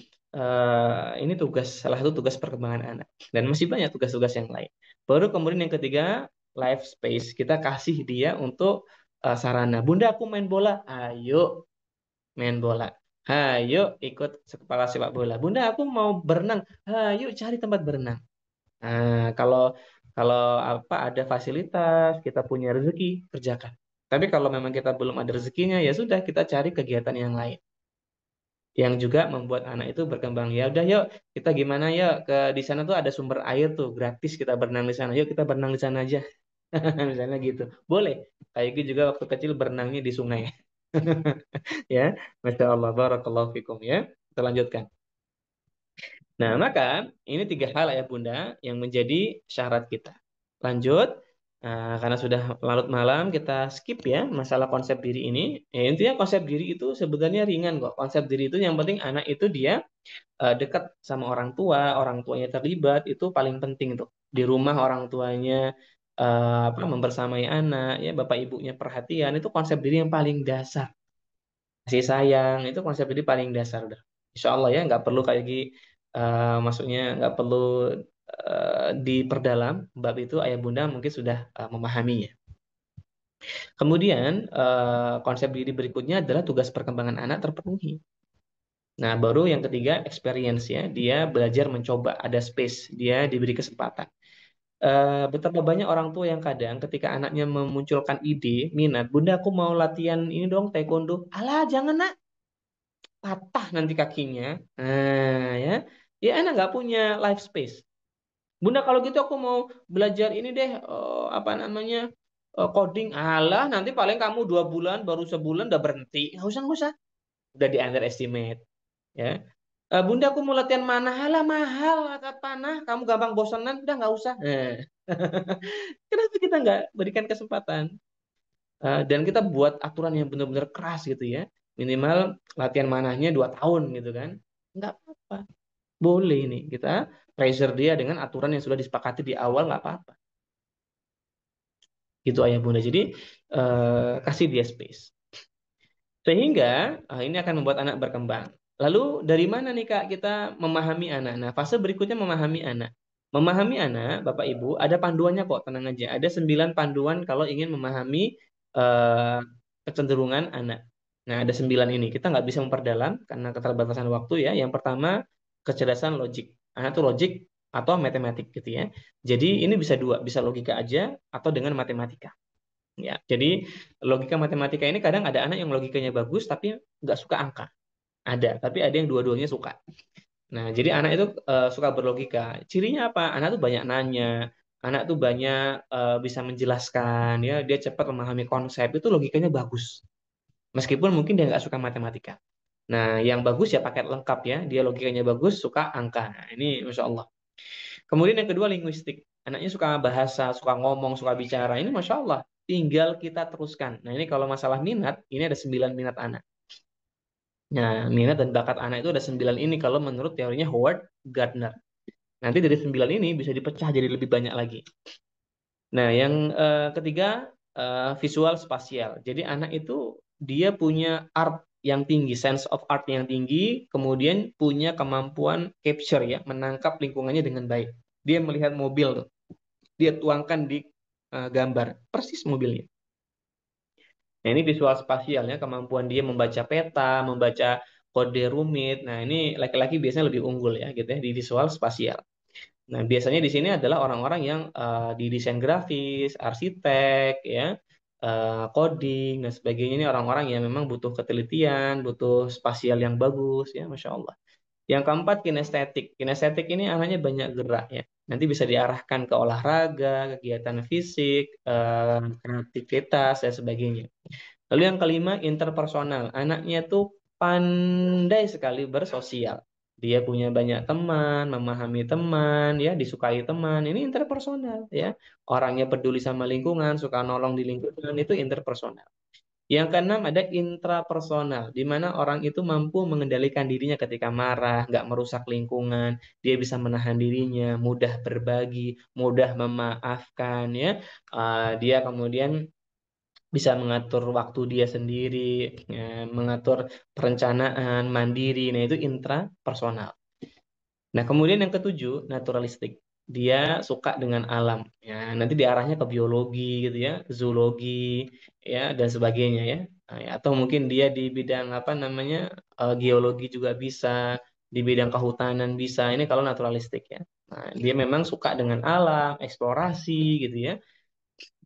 ini salah satu tugas perkembangan anak. Dan masih banyak tugas-tugas yang lain. Baru kemudian yang ketiga, life space. Kita kasih dia untuk sarana. Bunda aku main bola. Ayo main bola. Hayo ikut kepala sepak bola. Bunda, aku mau berenang. Hayo cari tempat berenang. Nah, kalau kalau apa ada fasilitas, kita punya rezeki, kerjakan. Tapi kalau memang kita belum ada rezekinya, ya sudah kita cari kegiatan yang lain yang juga membuat anak itu berkembang. Ya udah yuk, kita gimana yuk ke di sana tuh ada sumber air tuh gratis kita berenang di sana. Yuk kita berenang di sana aja. Misalnya gitu. Boleh. Kayak gitu juga waktu kecil berenangnya di sungai. Ya, Masya Allah, barakallahu fikum ya. Kita lanjutkan. Nah, maka ini tiga hal ya Bunda yang menjadi syarat kita. Lanjut, karena sudah larut malam, kita skip ya masalah konsep diri ini. Ya, intinya konsep diri itu sebenarnya ringan kok. Konsep diri itu yang penting anak itu dia dekat sama orang tuanya terlibat, itu paling penting tuh. Di rumah orang tuanya apa membersamai anak, ya bapak ibunya perhatian, itu konsep diri yang paling dasar. Kasih sayang itu konsep ini paling dasar udah. Insya Allah ya nggak perlu kayak gini, maksudnya nggak perlu diperdalam bab itu ayah bunda mungkin sudah memahaminya. Kemudian konsep diri berikutnya adalah tugas perkembangan anak terpenuhi. Nah baru yang ketiga experience ya, dia belajar mencoba, ada space, dia diberi kesempatan. Betapa banyak orang tua yang kadang ketika anaknya memunculkan ide, minat, bunda aku mau latihan ini dong taekwondo. Alah jangan nak, patah nanti kakinya. Nah, ya. Ya, anak nggak punya life space. Bunda, kalau gitu aku mau belajar ini deh, apa namanya, coding. Alah, nanti paling kamu 2 bulan, baru sebulan udah berhenti. Nggak usah. Udah di underestimate. Ya. Bunda, aku mau latihan mana? Alah, mahal, latihan panah. Kamu gampang bosanan, udah nggak usah. Nah. Kenapa kita nggak berikan kesempatan? Dan kita buat aturan yang benar-benar keras gitu ya. Minimal latihan manahnya 2 tahun gitu kan. Nggak apa-apa. Boleh ini. Kita pressure dia dengan aturan yang sudah disepakati di awal nggak apa-apa. Gitu ayah bunda. Jadi kasih dia space. Sehingga ini akan membuat anak berkembang. Lalu dari mana nih Kak kita memahami anak? Nah, fase berikutnya memahami anak. Memahami anak, Bapak Ibu, ada panduannya kok, tenang aja. Ada 9 panduan kalau ingin memahami eh, kecenderungan anak. Nah, ada 9 ini. Kita nggak bisa memperdalam karena keterbatasan waktu ya. Yang pertama, kecerdasan logik. Anak tuh logik atau matematik gitu ya. Jadi ini bisa dua, bisa logika aja atau dengan matematika. Ya, jadi logika matematika ini kadang ada anak yang logikanya bagus tapi nggak suka angka. Ada, tapi ada yang dua-duanya suka. Nah, jadi anak itu suka berlogika. Cirinya apa? Anak itu banyak nanya, anak tuh banyak bisa menjelaskan, ya, dia cepat memahami konsep, itu logikanya bagus. Meskipun mungkin dia nggak suka matematika. Nah, yang bagus ya paket lengkap ya, dia logikanya bagus, suka angka. Nah, ini Masya Allah. Kemudian yang kedua linguistik. Anaknya suka bahasa, suka ngomong, suka bicara. Ini Masya Allah. Tinggal kita teruskan. Nah, ini kalau masalah minat, ini ada 9 minat anak. Nah, minat dan bakat anak itu ada 9 ini kalau menurut teorinya Howard Gardner. Nanti dari 9 ini bisa dipecah jadi lebih banyak lagi. Nah, yang ketiga visual spasial. Jadi anak itu dia punya art yang tinggi, sense of art yang tinggi, kemudian punya kemampuan capture ya, menangkap lingkungannya dengan baik. Dia melihat mobil tuh, dia tuangkan di gambar, persis mobilnya. Nah, ini visual spasialnya, kemampuan dia membaca peta, membaca kode rumit. Nah, ini laki-laki biasanya lebih unggul ya gitu ya di visual spasial. Nah, biasanya di sini adalah orang-orang yang di desain grafis, arsitek, ya, coding dan sebagainya. Ini orang-orang yang memang butuh ketelitian, butuh spasial yang bagus, ya, Masya Allah. Yang keempat, kinestetik. Kinestetik ini anaknya banyak gerak, ya. Nanti bisa diarahkan ke olahraga, kegiatan fisik, kreativitas, dan sebagainya. Lalu yang kelima, interpersonal. Anaknya tuh pandai sekali bersosial. Dia punya banyak teman, memahami teman, ya, disukai teman. Ini interpersonal, ya. Orangnya peduli sama lingkungan, suka nolong di lingkungan, itu interpersonal. Yang keenam ada intrapersonal, di mana orang itu mampu mengendalikan dirinya ketika marah, nggak merusak lingkungan, dia bisa menahan dirinya, mudah berbagi, mudah memaafkan, ya. Dia kemudian bisa mengatur waktu dia sendiri, ya, mengatur perencanaan, mandiri. Nah, itu intrapersonal. Nah, kemudian yang ketujuh, naturalistik. Dia suka dengan alam. Ya, nanti diarahnya ke biologi gitu ya, zoologi, ya, dan sebagainya ya. Nah, ya, atau mungkin dia di bidang apa namanya, geologi juga bisa, di bidang kehutanan bisa. Ini kalau naturalistik ya. Nah, dia memang suka dengan alam, eksplorasi gitu ya.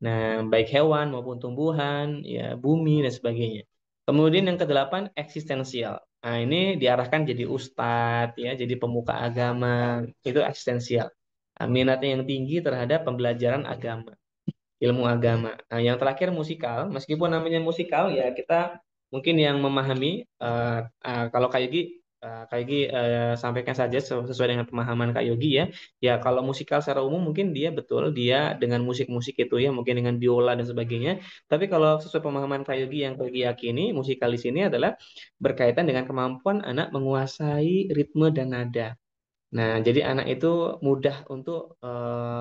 Nah, baik hewan maupun tumbuhan, ya, bumi dan sebagainya. Kemudian yang kedelapan eksistensial. Nah, ini diarahkan jadi ustadz, ya, jadi pemuka agama, itu eksistensial. Nah, minatnya yang tinggi terhadap pembelajaran agama, ilmu agama. Nah, yang terakhir musikal, meskipun namanya musikal ya kita mungkin yang memahami kalau Kak Yogi sampaikan saja sesuai dengan pemahaman Kak Yogi ya. Ya kalau musikal secara umum mungkin dia betul dia dengan musik-musik itu ya mungkin dengan biola dan sebagainya. Tapi kalau sesuai pemahaman Kak Yogi yang Kak Yogi yakini musikal di sini adalah berkaitan dengan kemampuan anak menguasai ritme dan nada. Nah, jadi anak itu mudah untuk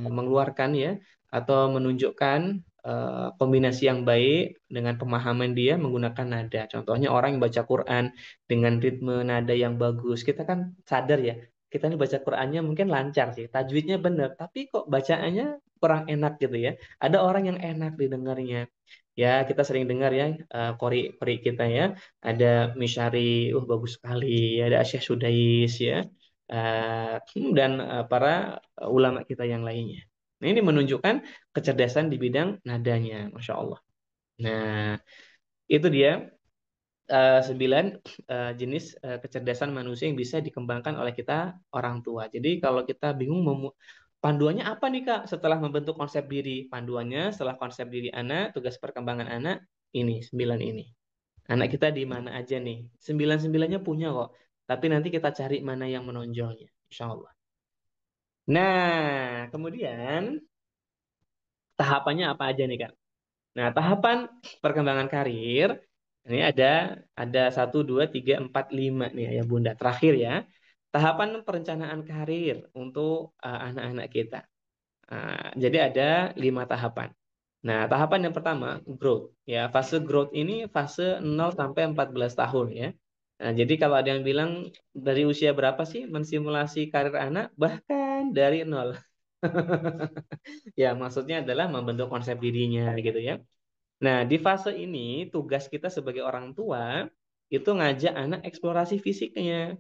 mengeluarkan ya atau menunjukkan kombinasi yang baik dengan pemahaman dia menggunakan nada. Contohnya orang yang baca Quran dengan ritme nada yang bagus. Kita kan sadar ya, kita ini baca Qurannya mungkin lancar sih, tajwidnya benar, tapi kok bacaannya kurang enak gitu ya. Ada orang yang enak didengarnya. Ya, kita sering dengar ya kori kita ya. Ada Misyari, bagus sekali. Ada Syekh Sudais ya dan para ulama kita yang lainnya. Nah, ini menunjukkan kecerdasan di bidang nadanya, Masya Allah. Nah, itu dia 9 jenis kecerdasan manusia yang bisa dikembangkan oleh kita orang tua. Jadi kalau kita bingung panduannya apa nih Kak setelah membentuk konsep diri? Panduannya setelah konsep diri anak, tugas perkembangan anak, ini 9 ini. Anak kita di mana aja nih? 9-9-nya punya kok. Tapi nanti kita cari mana yang menonjolnya. Insya Allah. Nah, kemudian tahapannya apa aja nih, Kak? Nah, tahapan perkembangan karir ini ada 1, 2, 3, 4, 5 nih ya Bunda. Terakhir ya, tahapan perencanaan karir untuk anak-anak kita. Jadi ada 5 tahapan. Nah, tahapan yang pertama growth. Ya, fase growth ini fase 0 sampai 14 tahun ya. Nah, jadi kalau ada yang bilang dari usia berapa sih mensimulasi karir anak? Bahkan dari nol. Ya, maksudnya adalah membentuk konsep dirinya gitu ya. Nah, di fase ini tugas kita sebagai orang tua itu ngajak anak eksplorasi fisiknya.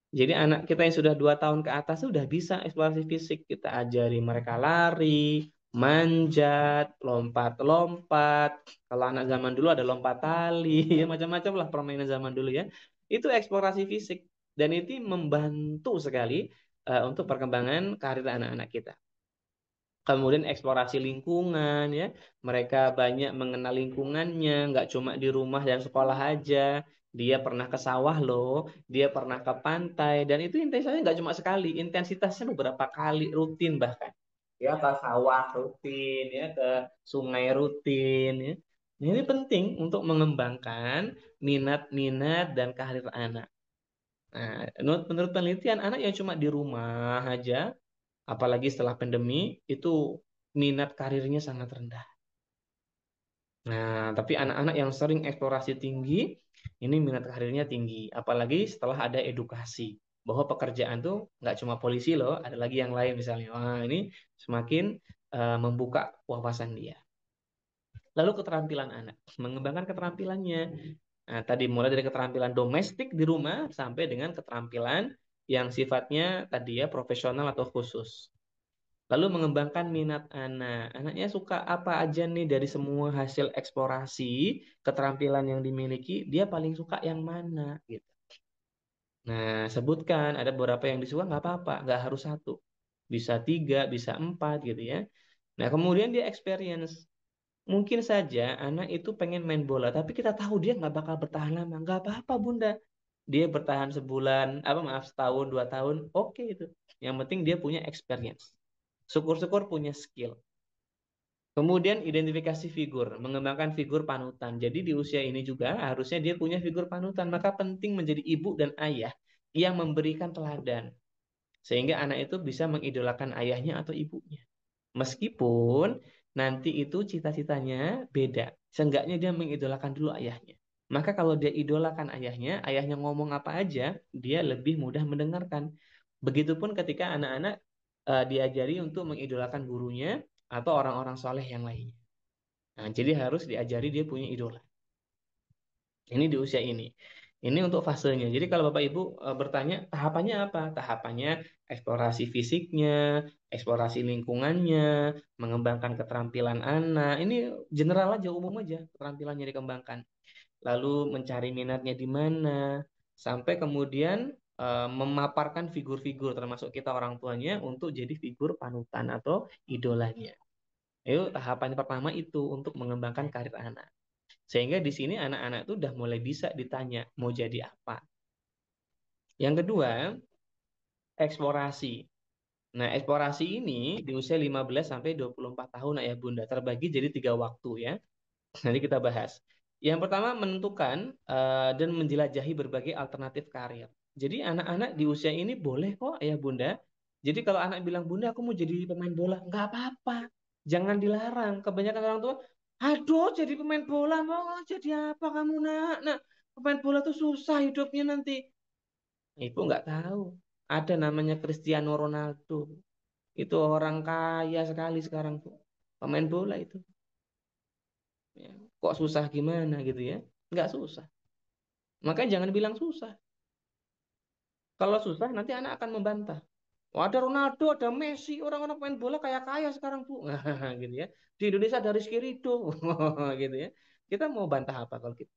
Jadi anak kita yang sudah 2 tahun ke atas sudah bisa eksplorasi fisik. Kita ajari mereka lari, manjat, lompat-lompat. Kalau anak zaman dulu ada lompat tali, ya macam-macam lah permainan zaman dulu ya. Itu eksplorasi fisik dan itu membantu sekali untuk perkembangan karir anak-anak kita. Kemudian eksplorasi lingkungan ya, mereka banyak mengenal lingkungannya, nggak cuma di rumah dan sekolah aja. Dia pernah ke sawah loh, dia pernah ke pantai, dan itu intensitasnya nggak cuma sekali, intensitasnya beberapa kali rutin bahkan. Ya ke sawah rutin, ya ke sungai rutin. Ya. Nah, ini penting untuk mengembangkan minat-minat dan karir anak. Nah, menurut penelitian, anak yang cuma di rumah aja apalagi setelah pandemi itu minat karirnya sangat rendah. Nah, tapi anak-anak yang sering eksplorasi tinggi, ini minat karirnya tinggi. Apalagi setelah ada edukasi bahwa pekerjaan tuh nggak cuma polisi loh, ada lagi yang lain misalnya. Wah, ini semakin membuka wawasan dia. Lalu keterampilan anak, mengembangkan keterampilannya. Nah, tadi mulai dari keterampilan domestik di rumah sampai dengan keterampilan yang sifatnya tadi ya profesional atau khusus. Lalu mengembangkan minat anak. Anaknya suka apa aja nih dari semua hasil eksplorasi, keterampilan yang dimiliki, dia paling suka yang mana gitu. Nah, sebutkan ada beberapa yang disuka nggak apa-apa, nggak harus satu. Bisa tiga, bisa empat gitu ya. Nah, kemudian dia experience. Mungkin saja anak itu pengen main bola, tapi kita tahu dia nggak bakal bertahan lama. Nggak apa-apa, Bunda. Dia bertahan sebulan, apa maaf setahun, 2 tahun, oke itu. Yang penting dia punya experience. Syukur-syukur punya skill. Kemudian identifikasi figur, mengembangkan figur panutan. Jadi di usia ini juga harusnya dia punya figur panutan. Maka penting menjadi ibu dan ayah yang memberikan teladan. Sehingga anak itu bisa mengidolakan ayahnya atau ibunya. Meskipun nanti itu cita-citanya beda. Seenggaknya dia mengidolakan dulu ayahnya. Maka kalau dia idolakan ayahnya ngomong apa aja, dia lebih mudah mendengarkan. Begitupun ketika anak-anak diajari untuk mengidolakan gurunya atau orang-orang soleh yang lainnya. Nah, jadi harus diajari dia punya idola. Ini di usia ini. Ini untuk fasenya. Jadi kalau Bapak Ibu bertanya tahapannya apa? Tahapannya eksplorasi fisiknya, eksplorasi lingkungannya, mengembangkan keterampilan anak. Ini general aja, umum aja keterampilannya dikembangkan. Lalu mencari minatnya di mana, sampai kemudian memaparkan figur-figur termasuk kita orang tuanya untuk jadi figur panutan atau idolanya. Itu tahapan pertama itu untuk mengembangkan karir anak. Sehingga di sini anak-anak itu udah mulai bisa ditanya mau jadi apa. Yang kedua, eksplorasi. Nah, eksplorasi ini di usia 15 sampai 24 tahun ayah bunda terbagi jadi 3 waktu ya. Nanti kita bahas. Yang pertama menentukan dan menjelajahi berbagai alternatif karir. Jadi anak-anak di usia ini boleh kok ayah bunda. Jadi kalau anak bilang bunda aku mau jadi pemain bola, nggak apa-apa. Jangan dilarang. Kebanyakan orang tua, aduh jadi pemain bola mau jadi apa kamu nak? Nah, pemain bola tuh susah hidupnya nanti. Ibu nggak tahu. Ada namanya Cristiano Ronaldo. Itu orang kaya sekali sekarang tuh. Pemain bola itu. Ya, kok susah gimana gitu ya? Nggak susah. Makanya jangan bilang susah. Kalau susah nanti anak akan membantah. Oh, ada Ronaldo, ada Messi, orang-orang main bola kayak kaya sekarang Bu. Gitu ya. Di Indonesia ada Rizky Ridho, gitu ya. Kita mau bantah apa kalau gitu?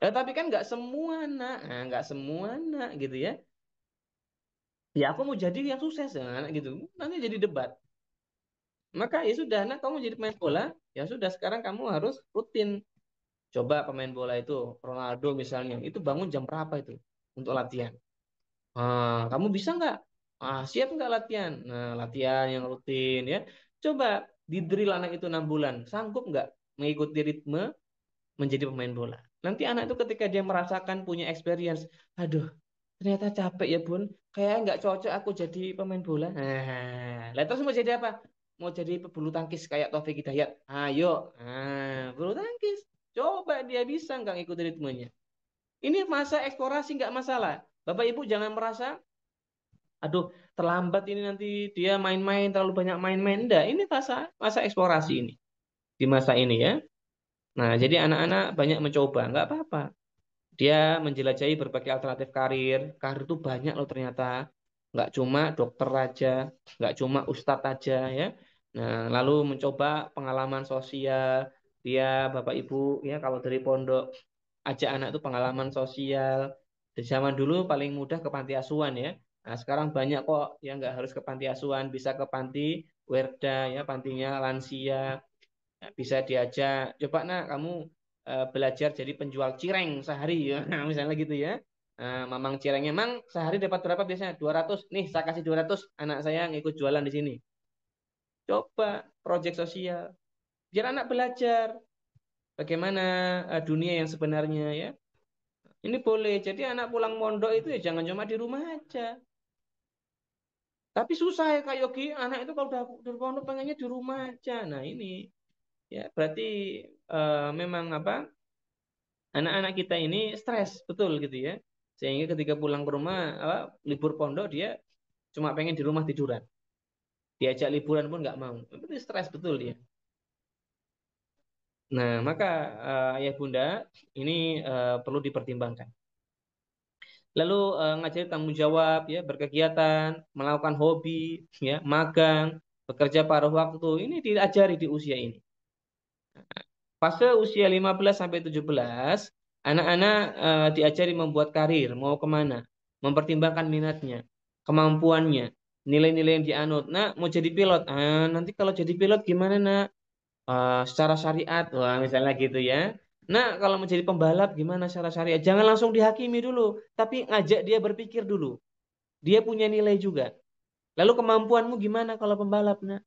Tapi kan nggak semua anak, nah, nggak semua anak gitu ya. Ya aku mau jadi yang sukses ya, anak gitu. Nanti jadi debat. Maka ya sudah, anak kamu jadi pemain bola, ya sudah sekarang kamu harus rutin. Coba pemain bola itu, Ronaldo misalnya, itu bangun jam berapa itu untuk latihan? Kamu bisa nggak? Siap nggak latihan? Nah, latihan yang rutin ya. Coba di drill anak itu 6 bulan, sanggup nggak mengikuti ritme menjadi pemain bola? Nanti anak itu ketika dia merasakan punya experience, aduh, ternyata capek ya bun, kayak nggak cocok aku jadi pemain bola. Lah terus mau jadi apa? Mau jadi pebulu tangkis kayak Taufik Hidayat? Ayo, bulu tangkis. Coba dia bisa nggak ngikutin ritmenya. Ini masa eksplorasi nggak masalah. Bapak Ibu jangan merasa, aduh terlambat ini nanti dia main-main terlalu banyak main-main. Enggak, ini masa masa eksplorasi ini di masa ini ya. Nah, jadi anak-anak banyak mencoba, nggak apa-apa. Dia menjelajahi berbagai alternatif karir. Karir itu banyak loh ternyata. Nggak cuma dokter aja, nggak cuma ustadz aja ya. Nah, lalu mencoba pengalaman sosial. Dia Bapak Ibu ya kalau dari pondok ajak anak itu pengalaman sosial. Di zaman dulu paling mudah ke panti asuhan ya. Nah, sekarang banyak kok yang nggak harus ke panti asuhan, bisa ke panti Werda ya, pantinya lansia. Nah, bisa diajak, coba nak kamu belajar jadi penjual cireng sehari ya, misalnya gitu ya. Mamang cirengnya, Mang sehari dapat berapa biasanya? 200. Nih, saya kasih 200, anak saya ngikut jualan di sini. Coba proyek sosial. Biar anak belajar bagaimana dunia yang sebenarnya ya. Ini boleh. Jadi anak pulang mondok itu ya jangan cuma di rumah aja. Tapi susah ya Kak Yogi, anak itu kalau udah di pondok pengennya di rumah aja. Nah ini ya berarti memang apa? Anak-anak kita ini stres betul gitu ya. Sehingga ketika pulang ke rumah apa, libur pondok dia cuma pengen di rumah tiduran. Diajak liburan pun nggak mau. Berarti stres betul dia. Nah maka ayah bunda ini perlu dipertimbangkan. Lalu ngajari tanggung jawab ya, berkegiatan, melakukan hobi, ya, magang, bekerja paruh waktu. Ini diajari di usia ini. Fase usia 15 sampai 17, anak-anak diajari membuat karir, mau kemana, mempertimbangkan minatnya, kemampuannya, nilai-nilai yang dianut. Nah, mau jadi pilot. Nanti kalau jadi pilot gimana, nak? Secara syariat, wah misalnya gitu ya. Nah, kalau mau jadi pembalap gimana secara syariat? Jangan langsung dihakimi dulu, tapi ngajak dia berpikir dulu. Dia punya nilai juga. Lalu kemampuanmu gimana kalau pembalap, nak?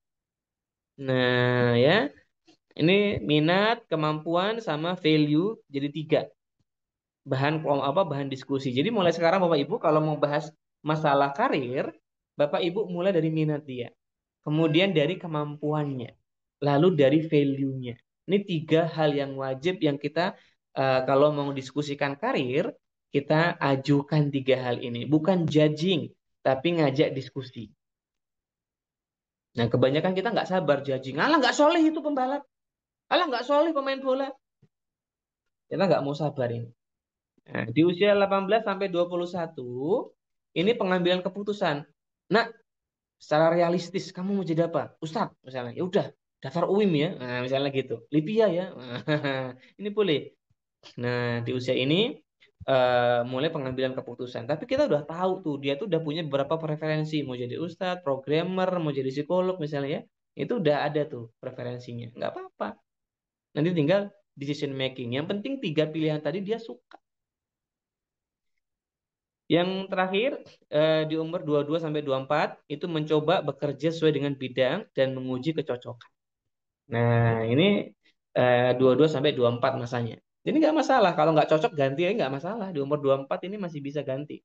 Nah, ya. Ini minat, kemampuan, sama value jadi tiga bahan diskusi. Jadi mulai sekarang Bapak Ibu kalau mau bahas masalah karir, Bapak Ibu mulai dari minat dia, kemudian dari kemampuannya, lalu dari value-nya. Ini tiga hal yang wajib yang kita kalau mau diskusikan karir, kita ajukan tiga hal ini, bukan judging, tapi ngajak diskusi. Nah, kebanyakan kita nggak sabar judging. Alah, nggak soleh itu pembalap. Alah, nggak soleh pemain bola. Kita nggak mau sabar ini. Nah, di usia 18 sampai 21 ini pengambilan keputusan. Nah, secara realistis kamu mau jadi apa? Ustadz misalnya. Ya udah, daftar UIM ya. Nah, misalnya gitu. Lipia ya. Ini boleh. Nah, di usia ini mulai pengambilan keputusan. Tapi kita udah tahu tuh, dia tuh udah punya beberapa preferensi. Mau jadi ustadz, programmer, mau jadi psikolog misalnya ya. Itu udah ada tuh preferensinya. Nggak apa-apa. Nanti tinggal decision making. Yang penting tiga pilihan tadi dia suka. Yang terakhir di umur 22 sampai 24 itu mencoba bekerja sesuai dengan bidang dan menguji kecocokan. Nah, ini 22 sampai 24 masanya. Jadi nggak masalah kalau nggak cocok ganti aja nggak masalah. Di umur 24 ini masih bisa ganti,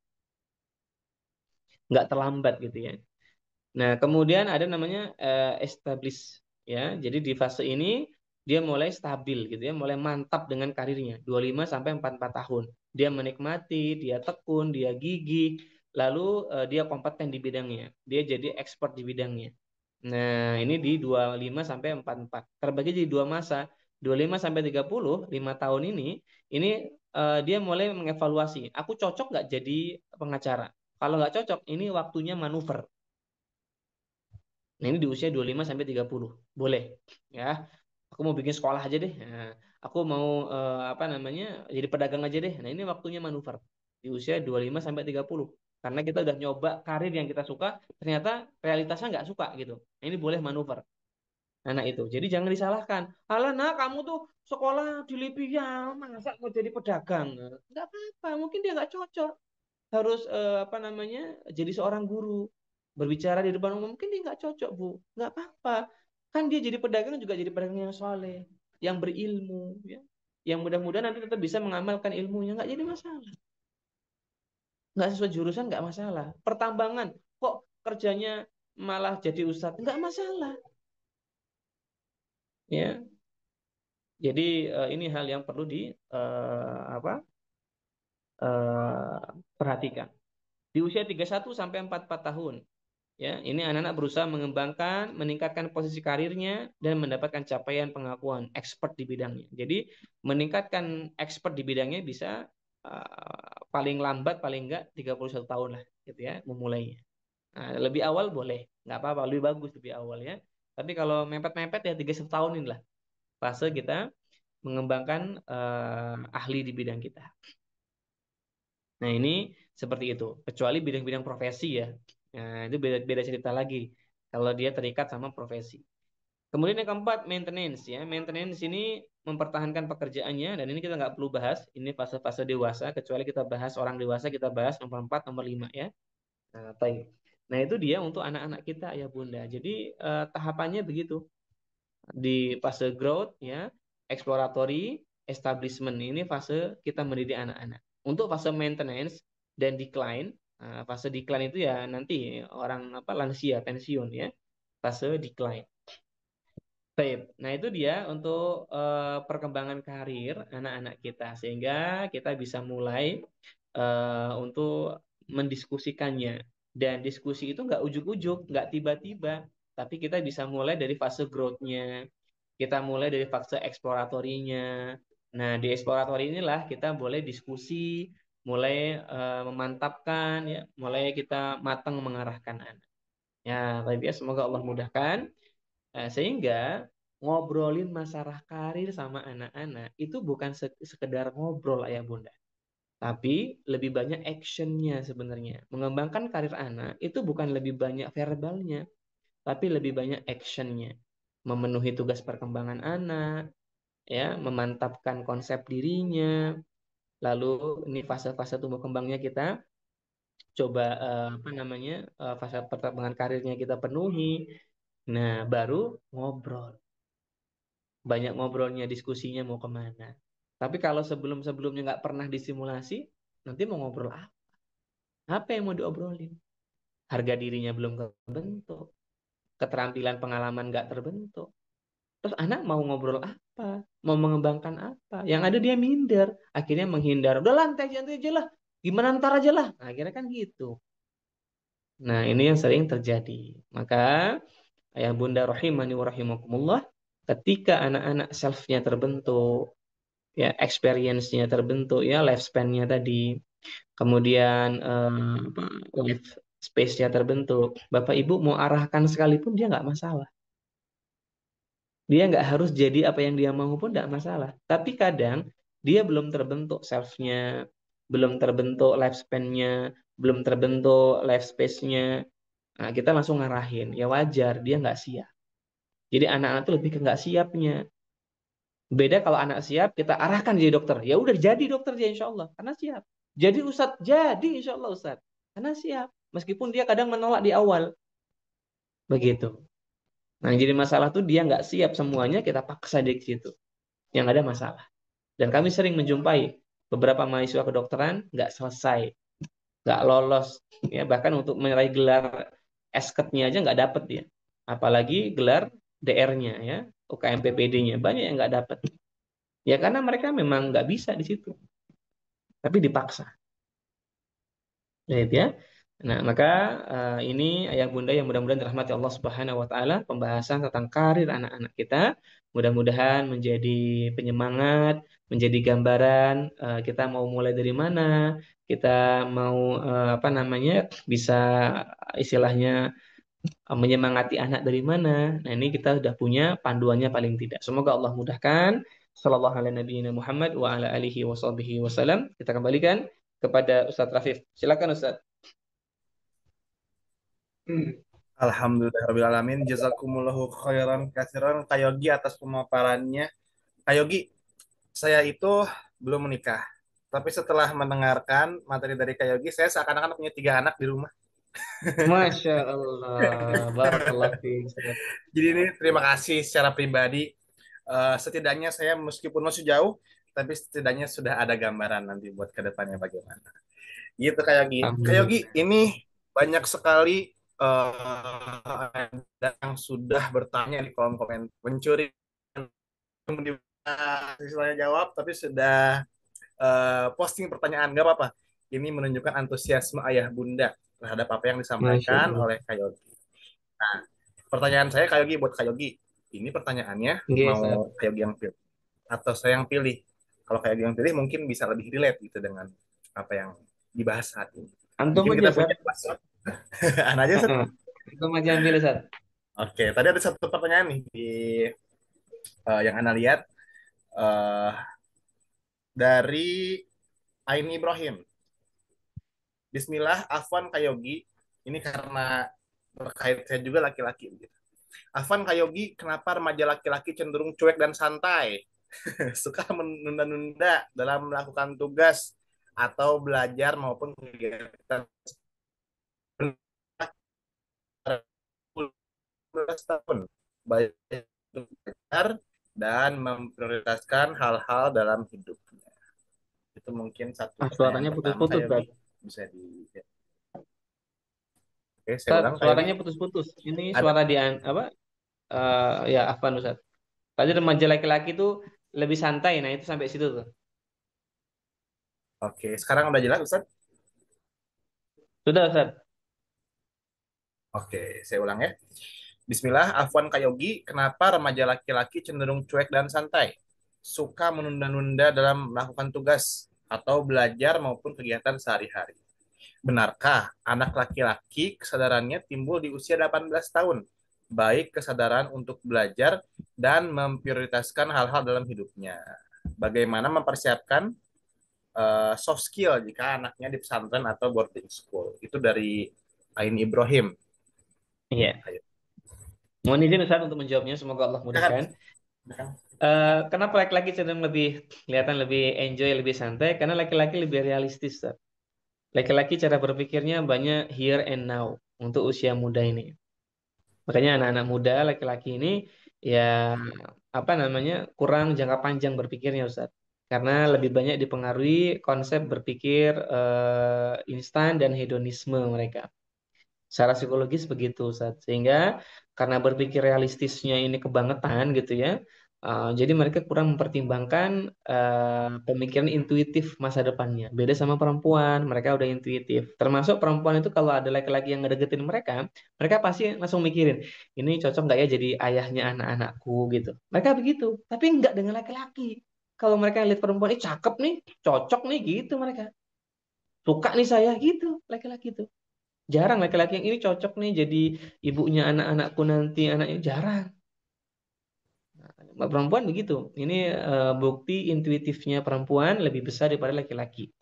nggak terlambat gitu ya. Nah, kemudian ada namanya establish ya. Jadi di fase ini dia mulai stabil gitu ya, mulai mantap dengan karirnya. 25 sampai 44 tahun. Dia menikmati, dia tekun, dia gigih, lalu dia kompeten di bidangnya. Dia jadi expert di bidangnya. Nah, ini di 25 sampai 44. Terbagi jadi dua masa. 25 sampai 30, 5 tahun ini dia mulai mengevaluasi, aku cocok nggak jadi pengacara? Kalau nggak cocok, ini waktunya manuver. Nah, ini di usia 25 sampai 30. Boleh ya. Aku mau bikin sekolah aja deh. Nah, aku mau apa namanya? Jadi pedagang aja deh. Nah, ini waktunya manuver di usia 25 sampai 30. Karena kita udah nyoba karir yang kita suka, ternyata realitasnya nggak suka gitu. Nah, ini boleh manuver. Anak itu. Jadi jangan disalahkan. Alah, nah kamu tuh sekolah di Libya, masa mau jadi pedagang? Nggak apa-apa, mungkin dia nggak cocok harus apa namanya jadi seorang guru berbicara di depan umum mungkin dia nggak cocok bu, nggak apa-apa, kan dia jadi pedagang juga jadi pedagang yang soleh, yang berilmu ya, yang mudah-mudahan nanti tetap bisa mengamalkan ilmunya, nggak jadi masalah, nggak sesuai jurusan nggak masalah, pertambangan kok kerjanya malah jadi ustadz nggak masalah ya. Jadi ini hal yang perlu di apa perhatikan di usia 31 sampai 44 tahun. Ya, ini anak-anak berusaha mengembangkan, meningkatkan posisi karirnya dan mendapatkan capaian pengakuan expert di bidangnya. Jadi meningkatkan expert di bidangnya bisa paling lambat paling enggak 31 tahun lah gitu ya memulainya. Nah, lebih awal boleh, nggak apa-apa, lebih bagus lebih awal ya. Tapi kalau mepet-mepet ya 31 tahun inilah fase kita mengembangkan ahli di bidang kita. Nah, ini seperti itu. Kecuali bidang-bidang profesi ya. Nah, itu beda beda cerita lagi kalau dia terikat sama profesi. Kemudian yang keempat, maintenance ya. Maintenance ini mempertahankan pekerjaannya, dan ini kita nggak perlu bahas. Ini fase-fase dewasa, kecuali kita bahas orang dewasa, kita bahas nomor 4, nomor 5 ya. Nah, baik. Nah, itu dia untuk anak-anak kita ya Bunda. Jadi tahapannya begitu. Di fase growth ya, exploratory, establishment, ini fase kita mendidik anak-anak. Untuk fase maintenance dan decline, fase decline itu ya nanti orang apa lansia pensiun ya, fase decline. Baik. Nah, itu dia untuk perkembangan karir anak-anak kita sehingga kita bisa mulai untuk mendiskusikannya. Dan diskusi itu nggak ujuk-ujuk, nggak tiba-tiba, tapi kita bisa mulai dari fase growth-nya, kita mulai dari fase eksploratorinya. Nah, di eksploratori inilah kita boleh diskusi, mulai memantapkan, ya, mulai kita matang mengarahkan anak. Ya, baik ya, semoga Allah mudahkan. Sehingga ngobrolin masalah karir sama anak-anak itu bukan sekedar ngobrol ayah bunda, tapi lebih banyak actionnya sebenarnya. Mengembangkan karir anak itu bukan lebih banyak verbalnya, tapi lebih banyak actionnya. Memenuhi tugas perkembangan anak, ya, memantapkan konsep dirinya. Lalu ini fase-fase tumbuh kembangnya kita coba apa namanya fase perkembangan karirnya kita penuhi. Nah, baru ngobrol. Banyak ngobrolnya, diskusinya mau kemana. Tapi kalau sebelum-sebelumnya nggak pernah disimulasi, nanti mau ngobrol apa? Apa yang mau diobrolin? Harga dirinya belum terbentuk, keterampilan pengalaman nggak terbentuk. Terus anak mau ngobrol apa? Mau mengembangkan apa? Yang ada dia minder, akhirnya menghindar. Udah lantai aja lah. Gimana ntar aja lah. Nah, akhirnya kan gitu. Nah, ini yang sering terjadi. Maka ayah bunda rahimani wa rahimakumullah, ketika anak-anak self-nya terbentuk, ya experience-nya terbentuk, ya lifespan-nya tadi, kemudian apa, life space-nya terbentuk, bapak ibu mau arahkan sekalipun dia nggak masalah, dia nggak harus jadi apa yang dia mau pun nggak masalah, tapi kadang dia belum terbentuk self-nya, belum terbentuk lifespan-nya, belum terbentuk life space-nya. Nah, kita langsung ngarahin, ya wajar dia nggak siap. Jadi anak-anak tuh lebih ke nggak siapnya. Beda kalau anak siap, kita arahkan jadi dokter. Ya udah jadi dokter dia insya Allah, karena siap. Jadi ustadz, jadi insya Allah ustadz, karena siap. Meskipun dia kadang menolak di awal, begitu. Nah, yang jadi masalah tuh dia nggak siap semuanya, kita paksa di situ. Yang ada masalah. Dan kami sering menjumpai beberapa mahasiswa kedokteran nggak selesai, nggak lolos, ya bahkan untuk meraih gelar S.Ket.nya aja nggak dapet dia. Apalagi gelar DR-nya ya, UKMPPD-nya banyak yang nggak dapet. Ya karena mereka memang nggak bisa di situ, tapi dipaksa. Baik ya. Nah, maka ini ayah bunda yang mudah-mudahan dirahmati Allah Subhanahu wa taala, pembahasan tentang karir anak-anak kita mudah-mudahan menjadi penyemangat, menjadi gambaran kita mau mulai dari mana, kita mau apa namanya bisa istilahnya menyemangati anak dari mana. Nah, ini kita sudah punya panduannya paling tidak. Semoga Allah mudahkan. Sallallahu alaihi nabiyina Muhammad wa ala alihi wa sahbihi wasallam. Kita kembalikan kepada Ustadz Rafif. Silakan Ustadz. Alhamdulillahirrahmanirrahim. Jazakumullahu khairan kasiran Kak Yogi atas pemaparannya. Kak Yogi, saya itu belum menikah. Tapi setelah mendengarkan materi dari Kak Yogi, saya seakan-akan punya 3 anak di rumah. Masya Allah. Barakallah fiik, Ustadz. Jadi ini terima kasih secara pribadi. Setidaknya saya meskipun masih jauh, tapi setidaknya sudah ada gambaran nanti buat ke depannya bagaimana. Gitu Kak Yogi. Kak Yogi, Alhamdulillah. ini banyak sekali yang sudah bertanya di kolom komen mencuri istilahnya jawab tapi sudah posting pertanyaan nggak apa-apa. Ini menunjukkan antusiasme ayah bunda terhadap apa yang Masya disampaikan Allah. oleh Kayogi. Nah, pertanyaan saya Kayogi buat Kayogi. Ini pertanyaannya Oke, Ustadz. mau Kayogi yang pilih atau saya yang pilih? Kalau Kayogi yang pilih mungkin bisa lebih relate gitu dengan apa yang dibahas saat ini. Antum Mungkin aja, kita punya Ustadz. password. Anak aja Seth. Heeh. Antum aja yang pilih, Ustadz. Oke, tadi ada satu pertanyaan nih di yang Anda lihat uh, dari Aini Ibrahim. Bismillah, Afwan Kayogi. Ini karena terkait saya juga laki-laki. Afwan Kayogi, kenapa remaja laki-laki cenderung cuek dan santai? Suka menunda-nunda dalam melakukan tugas atau belajar maupun kegiatan 12 tahun. Baik belajar dan memprioritaskan hal-hal dalam hidupnya. Itu mungkin satu pertanyaan Suaranya pertama, putus-putus, Kak Ustaz. Yogi. Bisa di... Oke, saya Ustaz, ulang, Kak Yogi. suaranya putus-putus. Ini Ada. suara di apa? Ya, Afan Ustaz. Tadi remaja laki-laki itu lebih santai. Nah, itu sampai situ tuh. Oke, sekarang udah jelas, Ustaz? Sudah, Ustaz. Oke, saya ulang ya. Bismillah, Afwan Kayogi, kenapa remaja laki-laki cenderung cuek dan santai? Suka menunda-nunda dalam melakukan tugas atau belajar maupun kegiatan sehari-hari. Benarkah anak laki-laki kesadarannya timbul di usia 18 tahun? Baik kesadaran untuk belajar dan memprioritaskan hal-hal dalam hidupnya. Bagaimana mempersiapkan soft skill jika anaknya di pesantren atau boarding school? Itu dari Ain Ibrahim. Iya. Ayo. Mohon izin Ustaz untuk menjawabnya. Semoga Allah Silakan. mudahkan. Silakan. Kenapa laki-laki cenderung lebih kelihatan lebih enjoy, lebih santai? Karena laki-laki lebih realistis, Ustaz. Laki-laki cara berpikirnya banyak here and now untuk usia muda ini. Makanya anak-anak muda laki-laki ini ya apa namanya kurang jangka panjang berpikirnya Ustaz. Karena lebih banyak dipengaruhi konsep berpikir instan dan hedonisme mereka. Secara psikologis begitu Ustaz. Sehingga karena berpikir realistisnya ini kebangetan gitu ya. Jadi mereka kurang mempertimbangkan pemikiran intuitif masa depannya. Beda sama perempuan, mereka udah intuitif. Termasuk perempuan itu kalau ada laki-laki yang ngedeketin mereka, mereka pasti langsung mikirin, ini cocok nggak ya jadi ayahnya anak-anakku gitu. Mereka begitu, tapi nggak dengan laki-laki. Kalau mereka lihat perempuan, cakep nih, cocok nih gitu mereka. Suka nih saya gitu, laki-laki itu. Jarang laki-laki yang ini cocok nih jadi ibunya anak-anakku nanti anaknya jarang. Perempuan begitu. Ini bukti intuitifnya perempuan lebih besar daripada laki-laki.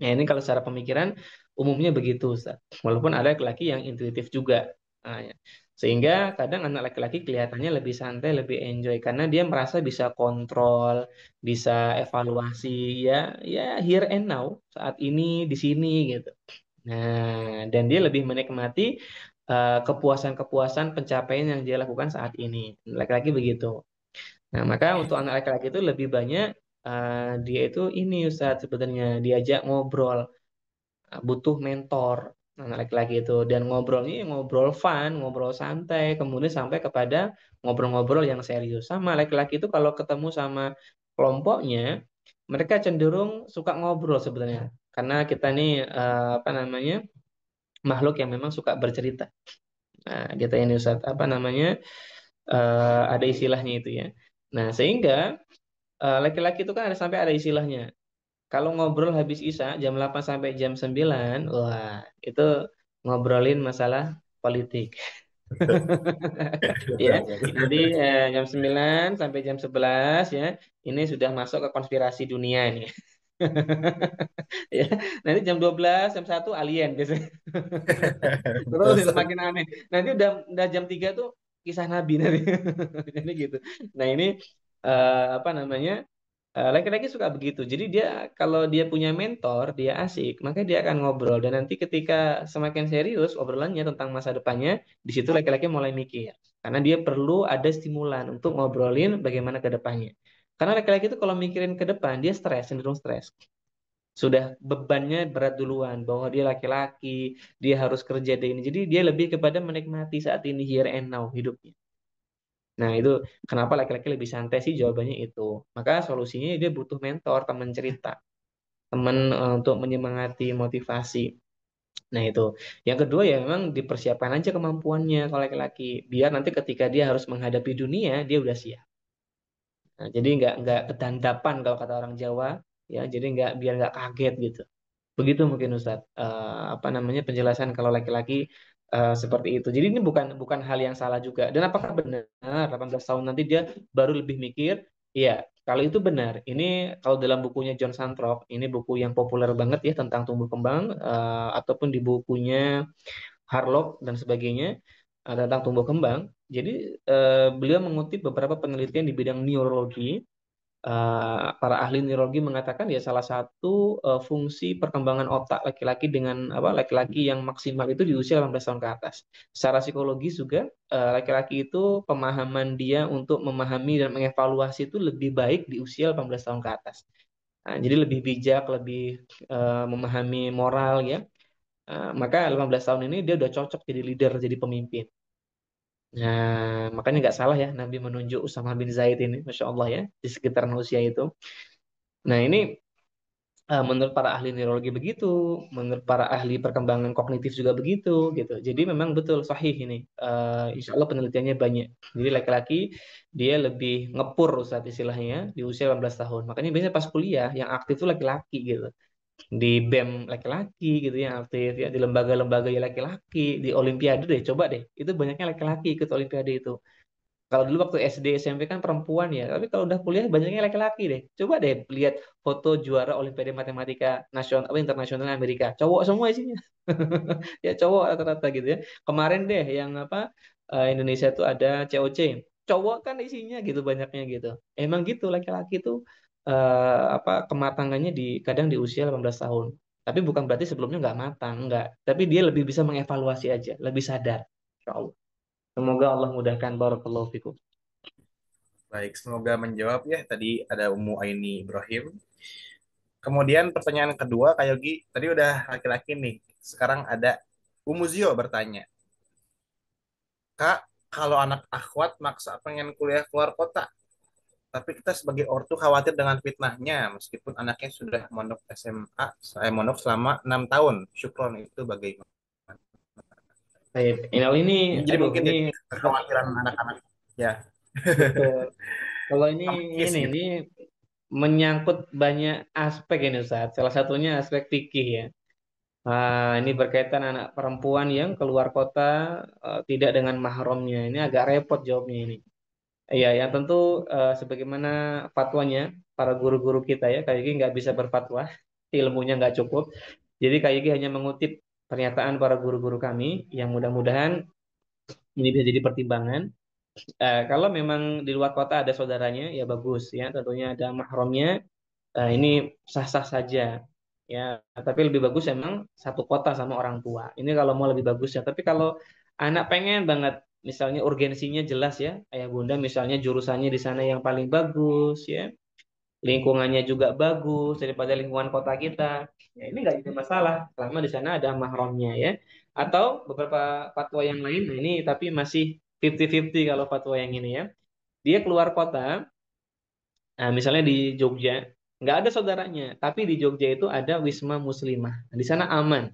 Nah, ini kalau secara pemikiran umumnya begitu, Ustaz. Walaupun ada laki-laki yang intuitif juga. Nah, ya. Sehingga kadang anak laki-laki kelihatannya lebih santai, lebih enjoy karena dia merasa bisa kontrol, bisa evaluasi ya, ya here and now, saat ini di sini gitu. Nah, dan dia lebih menikmati kepuasan-kepuasan pencapaian yang dia lakukan saat ini. Laki-laki begitu. Nah, maka untuk anak laki-laki itu lebih banyak dia itu ini Ustaz sebenarnya diajak ngobrol, butuh mentor anak laki-laki itu dan ngobrolnya ya ngobrol fun, ngobrol santai, kemudian sampai kepada ngobrol-ngobrol yang serius. Sama laki-laki itu kalau ketemu sama kelompoknya, mereka cenderung suka ngobrol sebenarnya. Karena kita nih apa namanya? Makhluk yang memang suka bercerita. Nah, gitu ini Ustaz, apa namanya? Ada istilahnya itu ya. Nah, sehingga laki-laki itu kan ada sampai ada istilahnya. Kalau ngobrol habis Isya jam 8 sampai jam 9, wah, itu ngobrolin masalah politik. Ya, nanti jam 9 sampai jam 11 ya, ini sudah masuk ke konspirasi dunia ini. Ya, nanti jam 12 jam 1 alien biasanya. Terus Betul, itu Ustaz. makin aneh. Nanti udah jam 3 tuh kisah Nabi nanti. Jadi gitu. Nah, ini apa namanya? Laki-laki suka begitu. Jadi dia kalau dia punya mentor, dia asik, maka dia akan ngobrol. Dan nanti ketika semakin serius obrolannya tentang masa depannya, di situ laki-laki mulai mikir. Karena dia perlu ada stimulan untuk ngobrolin bagaimana ke depannya. Karena laki-laki itu kalau mikirin ke depan, dia stres, cenderung stres. Sudah bebannya berat duluan, bahwa dia laki-laki, dia harus kerja deh ini. Jadi dia lebih kepada menikmati saat ini, here and now hidupnya. Nah, itu kenapa laki-laki lebih santai sih jawabannya itu. Maka solusinya dia butuh mentor, teman cerita, teman untuk menyemangati, motivasi. Nah, itu. Yang kedua ya memang dipersiapkan aja kemampuannya kalau laki-laki. Biar nanti ketika dia harus menghadapi dunia, dia udah siap. Nah, jadi nggak kedandapan kalau kata orang Jawa, ya. Jadi nggak biar nggak kaget gitu. Begitu mungkin Ustadz, apa namanya penjelasan kalau laki-laki seperti itu. Jadi ini bukan bukan hal yang salah juga. Dan apakah benar 18 tahun nanti dia baru lebih mikir? Iya. Kalau itu benar, ini kalau dalam bukunya John Santrop, ini buku yang populer banget ya tentang tumbuh kembang, ataupun di bukunya Harlock dan sebagainya, tentang tumbuh kembang. Jadi beliau mengutip beberapa penelitian di bidang neurologi. Para ahli neurologi mengatakan ya salah satu fungsi perkembangan otak laki-laki dengan apa laki-laki yang maksimal itu di usia 18 tahun ke atas. Secara psikologis juga laki-laki itu pemahaman dia untuk memahami dan mengevaluasi itu lebih baik di usia 18 tahun ke atas. Nah, jadi lebih bijak, lebih memahami moral ya. Maka 18 tahun ini dia udah cocok jadi leader, jadi pemimpin. Nah, makanya nggak salah ya Nabi menunjuk Usama bin Zaid ini, Masya Allah ya, di sekitaran usia itu. Nah, ini menurut para ahli neurologi begitu, menurut para ahli perkembangan kognitif juga begitu, gitu. Jadi memang betul sahih ini. Insya Allah penelitiannya banyak. Jadi laki-laki dia lebih ngepur Ustaz istilahnya di usia 18 tahun. Makanya biasanya pas kuliah yang aktif itu laki-laki gitu. Di BEM laki-laki gitu yang aktif ya, di lembaga-lembaga ya laki-laki, di olimpiade deh, coba deh. Itu banyaknya laki-laki ikut olimpiade itu. Kalau dulu waktu SD SMP kan perempuan ya, tapi kalau udah kuliah banyaknya laki-laki deh. Coba deh lihat foto juara Olimpiade Matematika nasional apa internasional Amerika, cowok semua isinya. Ya cowok rata-rata gitu ya. Kemarin deh yang apa Indonesia tuh ada COC, cowok kan isinya gitu banyaknya gitu. Emang gitu laki-laki tuh apa kematangannya di kadang di usia 18 tahun. Tapi bukan berarti sebelumnya nggak matang, nggak. Tapi dia lebih bisa mengevaluasi aja, lebih sadar. Insya Allah. Semoga Allah mudahkan. Barakallahu fikum. Baik, semoga menjawab ya. Tadi ada Umu Aini Ibrahim. Kemudian pertanyaan kedua, Kak Yogi, tadi udah laki-laki nih. Sekarang ada Umu Zio bertanya, Kak, kalau anak akhwat maksa pengen kuliah keluar kota, tapi kita sebagai ortu khawatir dengan fitnahnya, meskipun anaknya sudah mondok SMA, saya mondok selama 6 tahun. Syukron itu bagaimana? Baik, ini, Jadi aduh, mungkin ini jadi kekhawatiran anak-anak. Ya, betul. Kalau ini, psikis ini, gitu. ini menyangkut banyak aspek ini Ustaz. Salah satunya aspek fikih ya. Ini berkaitan anak perempuan yang keluar kota tidak dengan mahramnya. Ini agak repot jawabnya ini. Iya, yang tentu sebagaimana fatwanya para guru-guru kita ya, kayak gini nggak bisa berfatwa, ilmunya nggak cukup. Jadi kayak gini hanya mengutip pernyataan para guru-guru kami yang mudah-mudahan ini bisa jadi pertimbangan. Kalau memang di luar kota ada saudaranya, ya bagus ya. Tentunya ada mahramnya, ini sah-sah saja. Ya, tapi lebih bagus emang satu kota sama orang tua. Ini kalau mau lebih bagus ya. Tapi kalau anak pengen banget, misalnya urgensinya jelas ya, ayah bunda misalnya jurusannya di sana yang paling bagus ya, lingkungannya juga bagus daripada lingkungan kota kita. Ya ini nggak jadi masalah, selama di sana ada mahramnya ya. Atau beberapa fatwa yang lain, nah ini tapi masih 50-50 kalau fatwa yang ini ya. Dia keluar kota, nah, misalnya di Jogja, nggak ada saudaranya, tapi di Jogja itu ada Wisma Muslimah. Nah, di sana aman,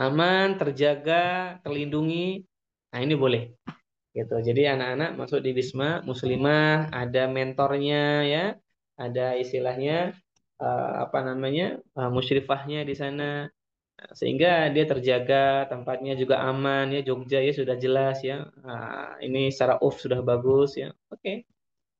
aman, terjaga, terlindungi. Nah, ini boleh, gitu. Jadi anak-anak masuk di Wisma Muslimah, ada mentornya ya, ada istilahnya apa namanya musyrifahnya di sana, sehingga dia terjaga, tempatnya juga aman ya. Jogja ya sudah jelas ya. Ini secara sudah bagus ya. Oke.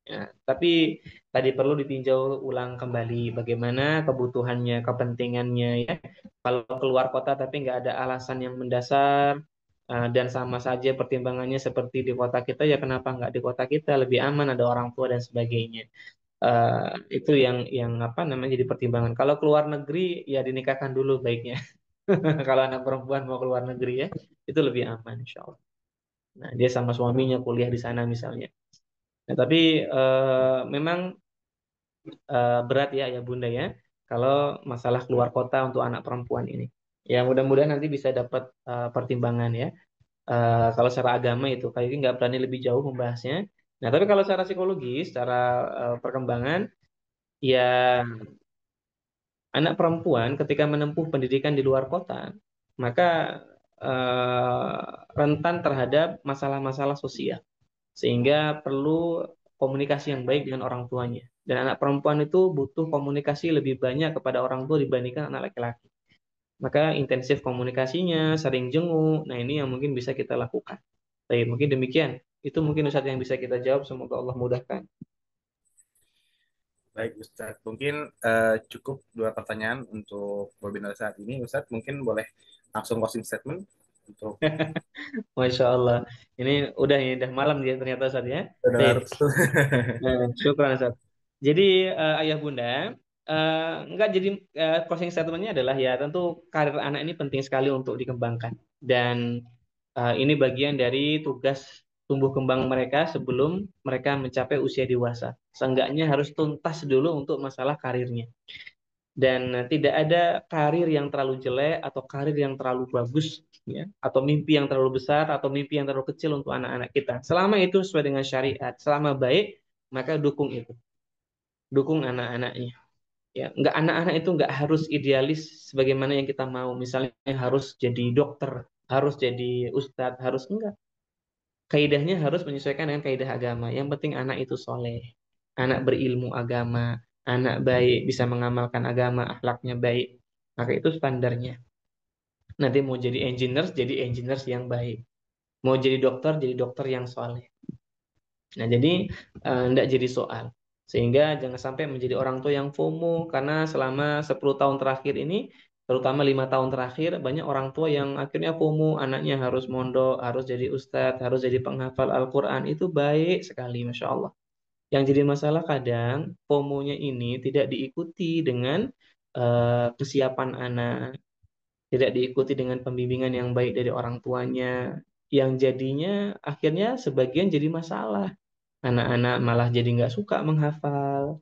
Ya, tapi tadi perlu ditinjau ulang kembali bagaimana kebutuhannya, kepentingannya ya. Kalau keluar kota tapi nggak ada alasan yang mendasar dan sama saja pertimbangannya seperti di kota kita, ya kenapa nggak di kota kita lebih aman, ada orang tua dan sebagainya. Itu yang apa namanya jadi pertimbangan. Kalau keluar negeri ya dinikahkan dulu baiknya. Kalau anak perempuan mau keluar negeri ya itu lebih aman insya Allah. Nah, dia sama suaminya kuliah di sana misalnya. Nah, tapi memang berat ya ya Bunda ya kalau masalah keluar kota untuk anak perempuan ini. Ya mudah-mudahan nanti bisa dapat pertimbangan ya. Kalau secara agama itu kayak ini nggak berani lebih jauh membahasnya. Nah tapi kalau secara psikologis, secara perkembangan, ya anak perempuan ketika menempuh pendidikan di luar kota, maka eh, rentan terhadap masalah-masalah sosial sehingga perlu komunikasi yang baik dengan orang tuanya. Dan anak perempuan itu butuh komunikasi lebih banyak kepada orang tua dibandingkan anak laki-laki. Maka intensif komunikasinya, sering jenguk. Nah, ini yang mungkin bisa kita lakukan. Baik, mungkin demikian. Itu mungkin Ustaz yang bisa kita jawab. Semoga Allah mudahkan. Baik, Ustadz. Mungkin cukup dua pertanyaan untuk webinar saat ini. Ustadz, mungkin boleh langsung closing statement untuk Masya Allah. Ini udah malam dia ternyata saat ya. webinar. Baik. Syukran Ustaz. Jadi ayah bunda, enggak jadi closing statementnya adalah ya tentu karir anak ini penting sekali untuk dikembangkan dan ini bagian dari tugas tumbuh kembang mereka sebelum mereka mencapai usia dewasa. Seenggaknya harus tuntas dulu untuk masalah karirnya. Dan tidak ada karir yang terlalu jelek atau karir yang terlalu bagus ya atau mimpi yang terlalu besar atau mimpi yang terlalu kecil untuk anak-anak kita. Selama itu sesuai dengan syariat, selama baik, maka dukung itu. Dukung anak-anaknya. Ya, nggak anak-anak itu nggak harus idealis sebagaimana yang kita mau. Misalnya harus jadi dokter, harus jadi ustadz, harus enggak. Kaidahnya harus menyesuaikan dengan kaidah agama. Yang penting anak itu soleh, anak berilmu agama, anak baik, bisa mengamalkan agama, akhlaknya baik. Maka itu standarnya. Nanti mau jadi engineers yang baik. Mau jadi dokter yang soleh. Nah, jadi enggak jadi soal. Sehingga jangan sampai menjadi orang tua yang FOMO karena selama 10 tahun terakhir ini, terutama 5 tahun terakhir, banyak orang tua yang akhirnya FOMO, anaknya harus mondok, harus jadi ustadz, harus jadi penghafal Al-Quran. Itu baik sekali, Masya Allah. Yang jadi masalah kadang FOMO-nya ini tidak diikuti dengan kesiapan anak, tidak diikuti dengan pembimbingan yang baik dari orang tuanya, yang jadinya akhirnya sebagian jadi masalah. Anak-anak malah jadi nggak suka menghafal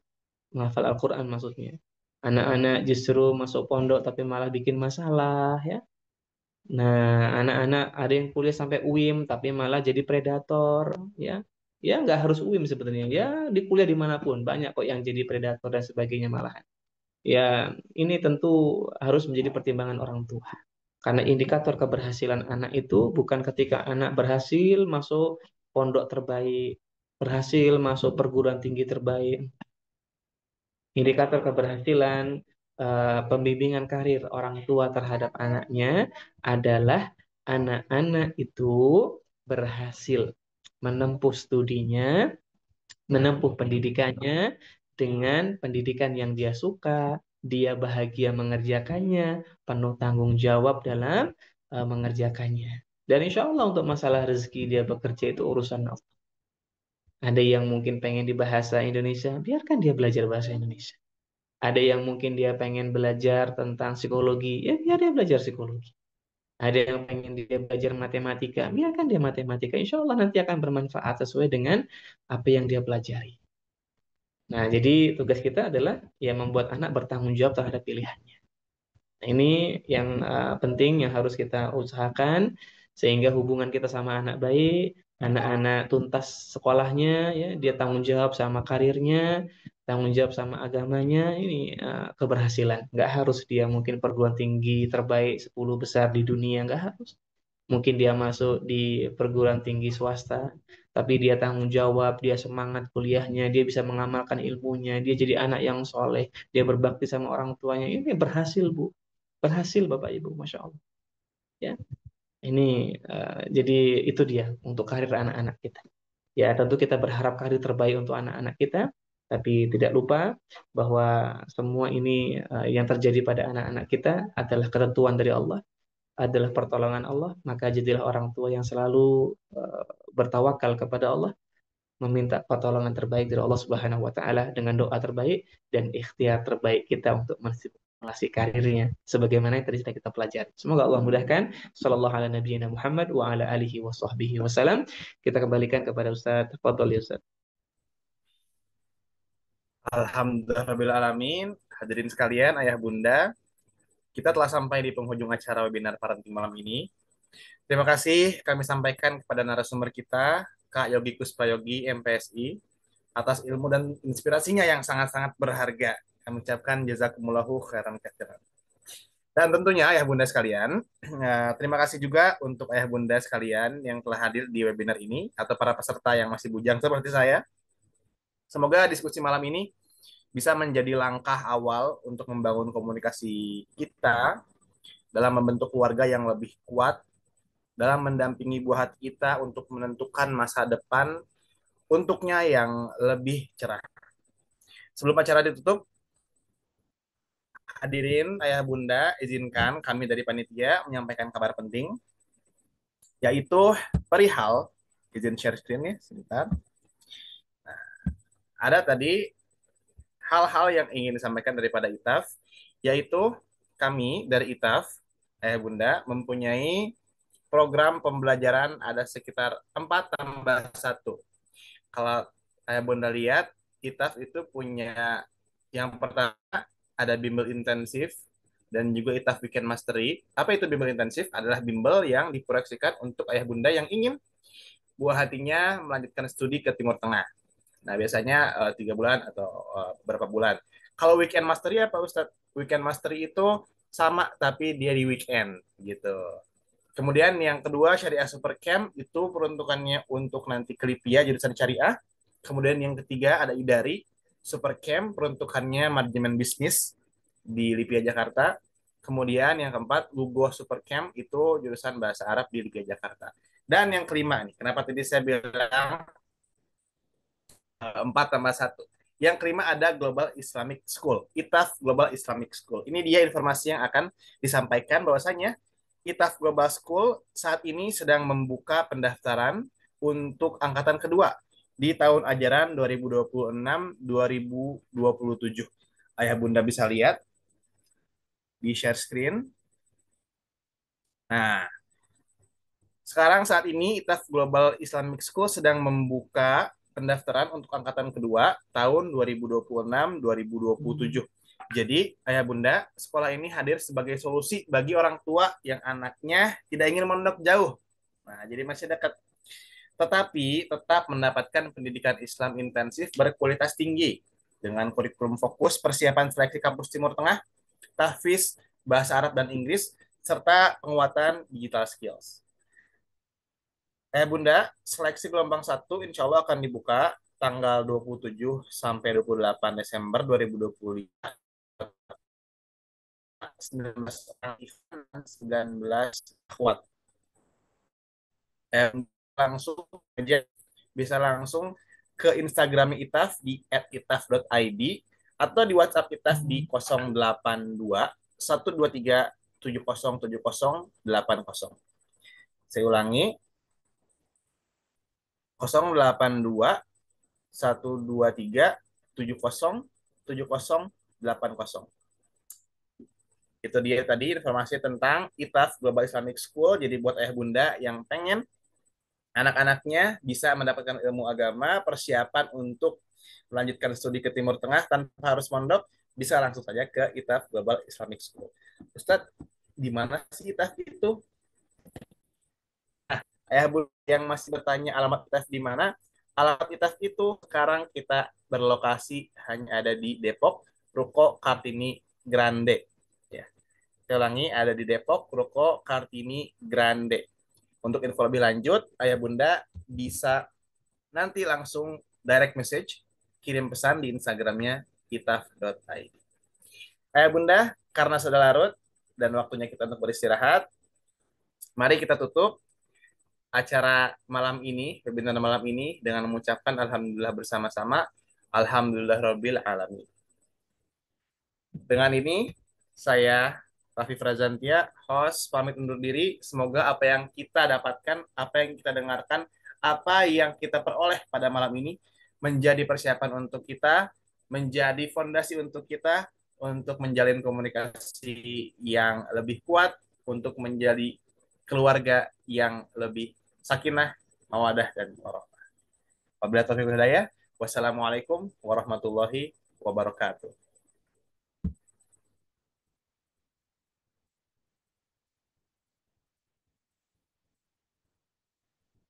Al-Quran maksudnya. Anak-anak justru masuk pondok tapi malah bikin masalah ya. Nah, anak-anak ada yang kuliah sampai UIM tapi malah jadi predator ya. Ya nggak harus UIM sebenarnya. Ya di kuliah dimanapun banyak kok yang jadi predator dan sebagainya malahan. Ya ini tentu harus menjadi pertimbangan orang tua. Karena indikator keberhasilan anak itu bukan ketika anak berhasil masuk pondok terbaik, berhasil masuk perguruan tinggi terbaik. Indikator keberhasilan pembimbingan karir orang tua terhadap anaknya adalah anak-anak itu berhasil menempuh studinya, menempuh pendidikannya dengan pendidikan yang dia suka, dia bahagia mengerjakannya, penuh tanggung jawab dalam mengerjakannya. Dan insya Allah untuk masalah rezeki dia bekerja itu urusan Allah. Ada yang mungkin pengen di bahasa Indonesia, biarkan dia belajar bahasa Indonesia. Ada yang mungkin dia pengen belajar tentang psikologi, ya biar dia belajar psikologi. Ada yang pengen dia belajar matematika, biarkan dia matematika. Insya Allah nanti akan bermanfaat sesuai dengan apa yang dia pelajari. Nah, jadi tugas kita adalah ya membuat anak bertanggung jawab terhadap pilihannya. Nah, ini yang penting yang harus kita usahakan sehingga hubungan kita sama anak baik, anak-anak tuntas sekolahnya, ya dia tanggung jawab sama karirnya, tanggung jawab sama agamanya, ini keberhasilan. Nggak harus dia mungkin perguruan tinggi terbaik 10 besar di dunia, nggak harus. Mungkin dia masuk di perguruan tinggi swasta, tapi dia tanggung jawab, dia semangat kuliahnya, dia bisa mengamalkan ilmunya, dia jadi anak yang soleh, dia berbakti sama orang tuanya. Ini berhasil, Bu. Berhasil, Bapak Ibu, Masya Allah. Ya, ini jadi itu dia untuk karir anak-anak kita. Ya, tentu kita berharap karir terbaik untuk anak-anak kita, tapi tidak lupa bahwa semua ini yang terjadi pada anak-anak kita adalah ketentuan dari Allah, adalah pertolongan Allah, maka jadilah orang tua yang selalu uh, bertawakal kepada Allah, meminta pertolongan terbaik dari Allah Subhanahu wa taala dengan doa terbaik dan ikhtiar terbaik kita untuk menstimulasi karirnya sebagaimana yang tadi sudah kita pelajari. Semoga Allah mudahkan. Sallallahu ala nabiyyina Muhammad wa ala alihi wa sahbihi wasallam. Kita kembalikan kepada Ustaz. Fadhol ya Ustaz. Alhamdulillahirrahmanirrahim. Hadirin sekalian, ayah bunda, kita telah sampai di penghujung acara webinar parenting malam ini. Terima kasih kami sampaikan kepada narasumber kita, Kak Yogi Kusprayogi, MPSI, atas ilmu dan inspirasinya yang sangat-sangat berharga. Kami ucapkan jazakumullahu khairan katsiran. Dan tentunya ayah bunda sekalian, terima kasih juga untuk ayah bunda sekalian yang telah hadir di webinar ini atau para peserta yang masih bujang seperti saya. Semoga diskusi malam ini bisa menjadi langkah awal untuk membangun komunikasi kita dalam membentuk keluarga yang lebih kuat, dalam mendampingi buah hati kita untuk menentukan masa depan untuknya yang lebih cerah. Sebelum acara ditutup, hadirin ayah bunda, izinkan kami dari panitia menyampaikan kabar penting, yaitu perihal, izin share screen ya, sebentar. Ada tadi hal-hal yang ingin disampaikan daripada ITAF, yaitu kami dari ITAF, ayah bunda, mempunyai program pembelajaran ada sekitar 4 tambah satu. Kalau ayah bunda lihat, ITAF itu punya yang pertama ada bimbel intensif dan juga ITAF Weekend Mastery. Apa itu bimbel intensif? Adalah bimbel yang diproyeksikan untuk ayah bunda yang ingin buah hatinya melanjutkan studi ke Timur Tengah. Nah, biasanya 3 bulan atau berapa bulan. Kalau weekend mastery apa Ustadz? Weekend mastery itu sama tapi dia di weekend gitu. Kemudian yang kedua Syariah Super Camp itu peruntukannya untuk nanti Kelipia jurusan Syariah. Kemudian yang ketiga ada Idari Super Camp peruntukannya manajemen bisnis di Lipia Jakarta. Kemudian yang keempat Lugo Super Camp itu jurusan bahasa Arab di Lipia Jakarta. Dan yang kelima nih, kenapa tadi saya bilang 4 tambah 1. Yang kelima ada Global Islamic School, ITAF Global Islamic School. Ini dia informasi yang akan disampaikan bahwasanya ITAF Global School saat ini sedang membuka pendaftaran untuk angkatan kedua di tahun ajaran 2026-2027. Ayah Bunda bisa lihat di share screen. Nah, sekarang saat ini ITAF Global Islamic School sedang membuka pendaftaran untuk angkatan kedua tahun 2026-2027. Jadi, ayah bunda, sekolah ini hadir sebagai solusi bagi orang tua yang anaknya tidak ingin mondok jauh. Nah, jadi masih dekat. Tetapi tetap mendapatkan pendidikan Islam intensif berkualitas tinggi dengan kurikulum fokus persiapan seleksi kampus Timur Tengah, tahfiz, bahasa Arab dan Inggris, serta penguatan digital skills. Bunda, seleksi gelombang 1 insya Allah akan dibuka tanggal 27 sampai 28 Desember 2025. 19 orang event, 19 akhwat. Langsung aja bisa langsung ke Instagram ITAF di @itaf.id atau di WhatsApp ITAF di 082 123 7070 80. Saya ulangi 082 123 70 80. Itu dia tadi informasi tentang ITAF Global Islamic School. Jadi buat ayah bunda yang pengen anak-anaknya bisa mendapatkan ilmu agama, persiapan untuk melanjutkan studi ke Timur Tengah tanpa harus mondok, bisa langsung saja ke ITAF Global Islamic School. Ustadz, di mana sih ITAF itu? Ayah bunda yang masih bertanya alamat ITAF di mana? Alamat ITAF itu sekarang kita berlokasi hanya ada di Depok, Ruko Kartini Grande. Ya. Saya ulangi, ada di Depok, Ruko Kartini Grande. Untuk info lebih lanjut, ayah bunda bisa nanti langsung direct message, kirim pesan di Instagramnya itaf.id. Ayah bunda, karena sudah larut dan waktunya kita untuk beristirahat, mari kita tutup acara malam ini, webinar malam ini dengan mengucapkan Alhamdulillah bersama-sama. Alhamdulillah Rabbil Alamin. Dengan ini, saya Raffi Frazantia, host, pamit undur diri. Semoga apa yang kita dapatkan, apa yang kita dengarkan, apa yang kita peroleh pada malam ini menjadi persiapan untuk kita, menjadi fondasi untuk kita, untuk menjalin komunikasi yang lebih kuat, untuk menjadi keluarga yang lebih sakinah, mawadah, dan warohmah. Wabillahi taufiq wal hidayah. Wassalamualaikum warahmatullahi wabarakatuh.